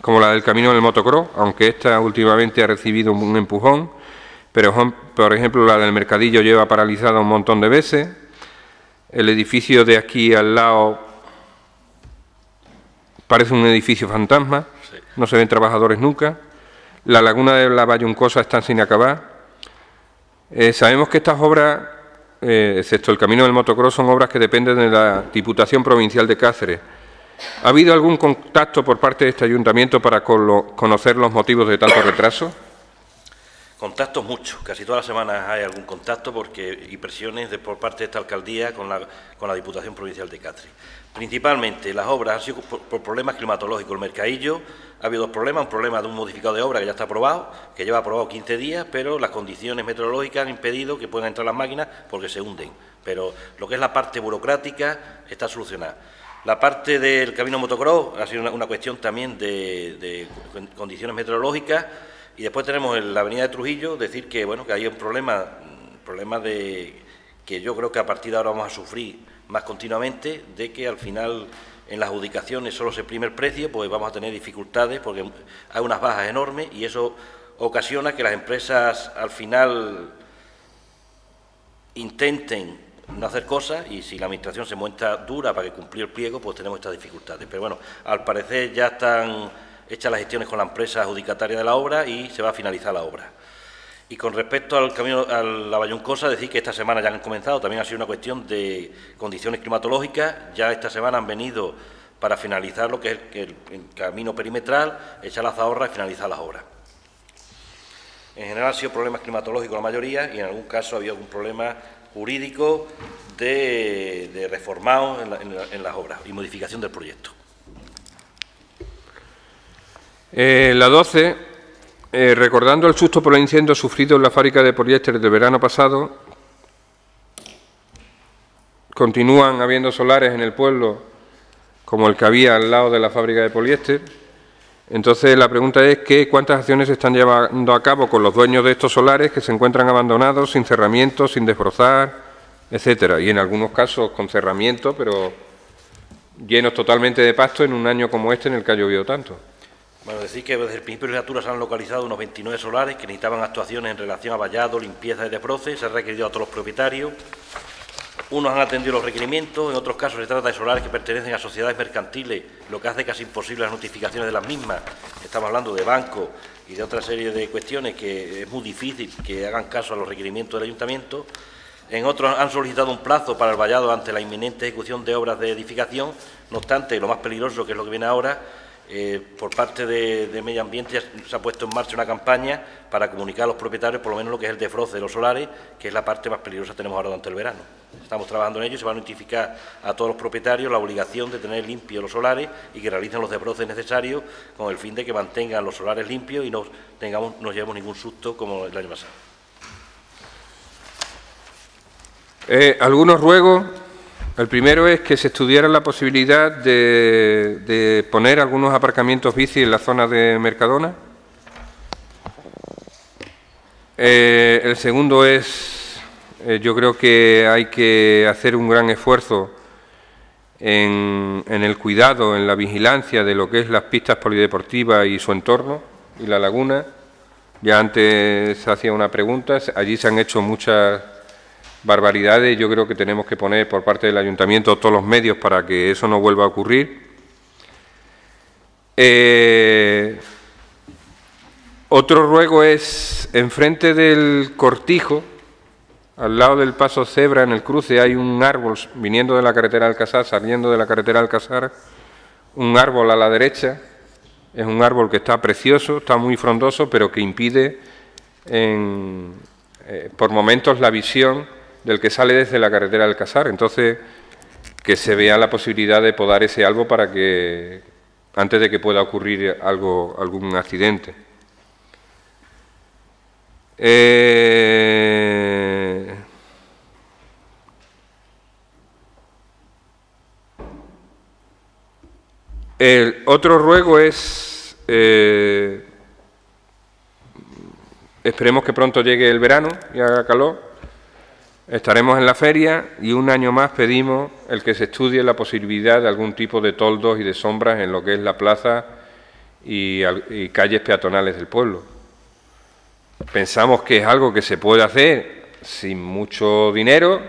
como la del camino del motocross, aunque esta últimamente ha recibido un empujón, pero por ejemplo la del Mercadillo lleva paralizada un montón de veces. El edificio de aquí al lado parece un edificio fantasma, sí. No se ven trabajadores nunca. La laguna de la Bayuncosa está sin acabar. Sabemos que estas obras, excepto el camino del motocross, son obras que dependen de la Diputación Provincial de Cáceres. ¿Ha habido algún contacto por parte de este ayuntamiento para conocer los motivos de tanto retraso? Contactos muchos, casi todas las semanas hay algún contacto y presiones por parte de esta alcaldía con la Diputación Provincial de Cáceres. Principalmente las obras han sido por problemas climatológicos. El Mercadillo ha habido dos problemas, un problema de un modificado de obra que ya está aprobado, que lleva aprobado 15 días, pero las condiciones meteorológicas han impedido que puedan entrar las máquinas porque se hunden. Pero lo que es la parte burocrática está solucionada. La parte del camino motocross ha sido una cuestión también de condiciones meteorológicas. Y después tenemos en la avenida de Trujillo, decir que bueno, que hay un problema de que yo creo que a partir de ahora vamos a sufrir más continuamente, de que al final en las adjudicaciones solo se exprime el precio, pues vamos a tener dificultades porque hay unas bajas enormes y eso ocasiona que las empresas al final intenten no hacer cosas y si la administración se muestra dura para que cumplir el pliego, pues tenemos estas dificultades. Pero bueno, al parecer ya están hechas las gestiones con la empresa adjudicataria de la obra y se va a finalizar la obra. Y con respecto al camino a la Bayuncosa, decir que esta semana ya han comenzado, también ha sido una cuestión de condiciones climatológicas, ya esta semana han venido para finalizar lo que es el camino perimetral, echar la zahorra y finalizar las obras. En general han sido problemas climatológicos la mayoría y en algún caso ha habido algún problema jurídico de reformado en las obras y modificación del proyecto. La 12, recordando el susto por el incendio sufrido en la fábrica de poliéster del verano pasado, continúan habiendo solares en el pueblo como el que había al lado de la fábrica de poliéster. Entonces la pregunta es ¿cuántas acciones se están llevando a cabo con los dueños de estos solares que se encuentran abandonados, sin cerramiento, sin desbrozar, etcétera? Y en algunos casos con cerramiento, pero llenos totalmente de pasto en un año como este en el que ha llovido tanto. Bueno, decir que desde el principio de legislatura se han localizado unos 29 solares que necesitaban actuaciones en relación a vallado, limpieza y desbroce, se ha requerido a todos los propietarios. Unos han atendido los requerimientos, en otros casos se trata de solares que pertenecen a sociedades mercantiles, lo que hace casi imposible las notificaciones de las mismas. Estamos hablando de bancos y de otra serie de cuestiones que es muy difícil que hagan caso a los requerimientos del ayuntamiento. En otros han solicitado un plazo para el vallado ante la inminente ejecución de obras de edificación. No obstante, lo más peligroso, que es lo que viene ahora, por parte de Medio Ambiente se ha puesto en marcha una campaña para comunicar a los propietarios por lo menos lo que es el desbroce de los solares, que es la parte más peligrosa que tenemos ahora durante el verano. Estamos trabajando en ello y se va a notificar a todos los propietarios la obligación de tener limpios los solares y que realicen los desbroces necesarios con el fin de que mantengan los solares limpios y no llevemos ningún susto como el año pasado. Algunos ruegos. El primero es que se estudiara la posibilidad de poner algunos aparcamientos bici en la zona de Mercadona. El segundo es, yo creo que hay que hacer un gran esfuerzo en el cuidado, en la vigilancia de lo que es las pistas polideportivas y su entorno, y la laguna. Ya antes se hacía una pregunta, allí se han hecho muchas barbaridades. Yo creo que tenemos que poner por parte del ayuntamiento todos los medios para que eso no vuelva a ocurrir. Otro ruego es, enfrente del cortijo, al lado del paso cebra, en el cruce, hay un árbol viniendo de la carretera Alcázar, saliendo de la carretera Alcázar, un árbol a la derecha. Es un árbol que está precioso, está muy frondoso, pero que impide por momentos la visión del que sale desde la carretera Alcázar. Entonces, que se vea la posibilidad de podar ese árbol para que, antes de que pueda ocurrir algún accidente. El otro ruego es, esperemos que pronto llegue el verano y haga calor, estaremos en la feria y un año más pedimos el que se estudie la posibilidad de algún tipo de toldos y de sombras en lo que es la plaza y calles peatonales del pueblo. Pensamos que es algo que se puede hacer sin mucho dinero,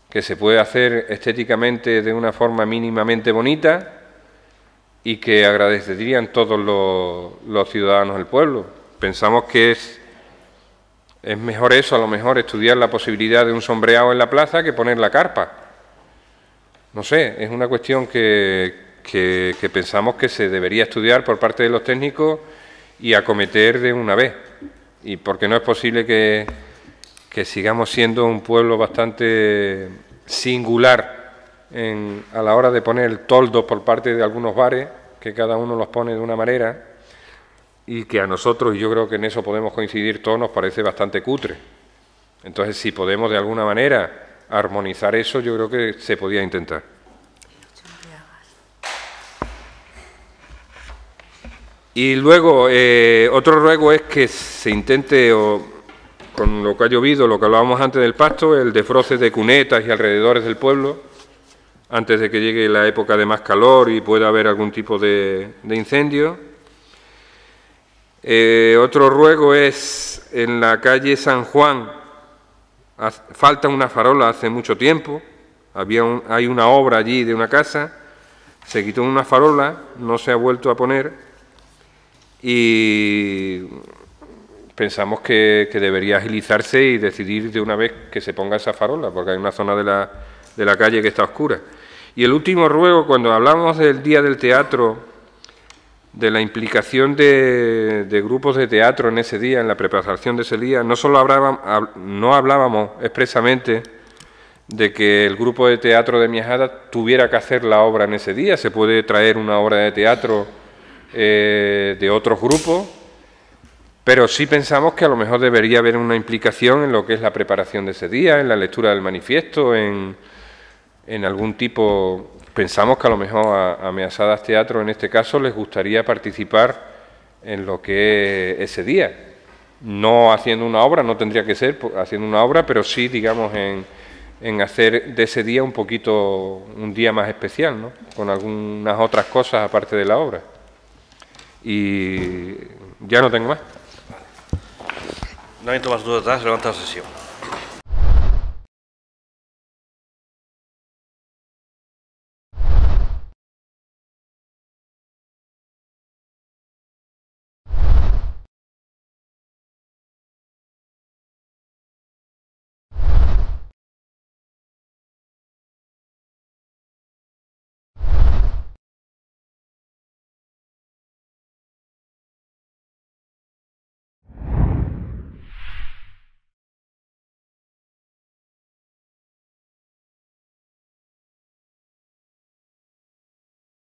que se puede hacer estéticamente de una forma mínimamente bonita y que agradecerían todos los ciudadanos del pueblo. Pensamos que es mejor eso, a lo mejor estudiar la posibilidad de un sombreado en la plaza que poner la carpa. No sé, es una cuestión que pensamos que se debería estudiar por parte de los técnicos y acometer de una vez. Y porque no es posible que sigamos siendo un pueblo bastante singular a la hora de poner el toldo por parte de algunos bares, que cada uno los pone de una manera, y que a nosotros, y yo creo que en eso podemos coincidir todos, nos parece bastante cutre. Entonces, si podemos de alguna manera armonizar eso, yo creo que se podía intentar. Y luego, otro ruego es que se intente, con lo que ha llovido, lo que hablábamos antes del pasto, el defroce de cunetas y alrededores del pueblo, antes de que llegue la época de más calor y pueda haber algún tipo de incendio. Otro ruego es en la calle San Juan, falta una farola hace mucho tiempo, hay una obra allí de una casa, se quitó una farola, no se ha vuelto a poner y pensamos que debería agilizarse y decidir de una vez que se ponga esa farola, porque hay una zona de la calle que está oscura. Y el último ruego, cuando hablamos del Día del Teatro, de la implicación de grupos de teatro en ese día, en la preparación de ese día, no hablábamos expresamente de que el grupo de teatro de Miajada tuviera que hacer la obra en ese día. Se puede traer una obra de teatro de otros grupos, pero sí pensamos que a lo mejor debería haber una implicación en lo que es la preparación de ese día, en la lectura del manifiesto, en algún tipo. Pensamos que a lo mejor a Measadas Teatro, en este caso, les gustaría participar en lo que es ese día. No haciendo una obra, no tendría que ser haciendo una obra, pero sí, digamos, en hacer de ese día un día más especial, ¿no? Con algunas otras cosas aparte de la obra. Y ya no tengo más. No hay más dudas, se levanta la sesión.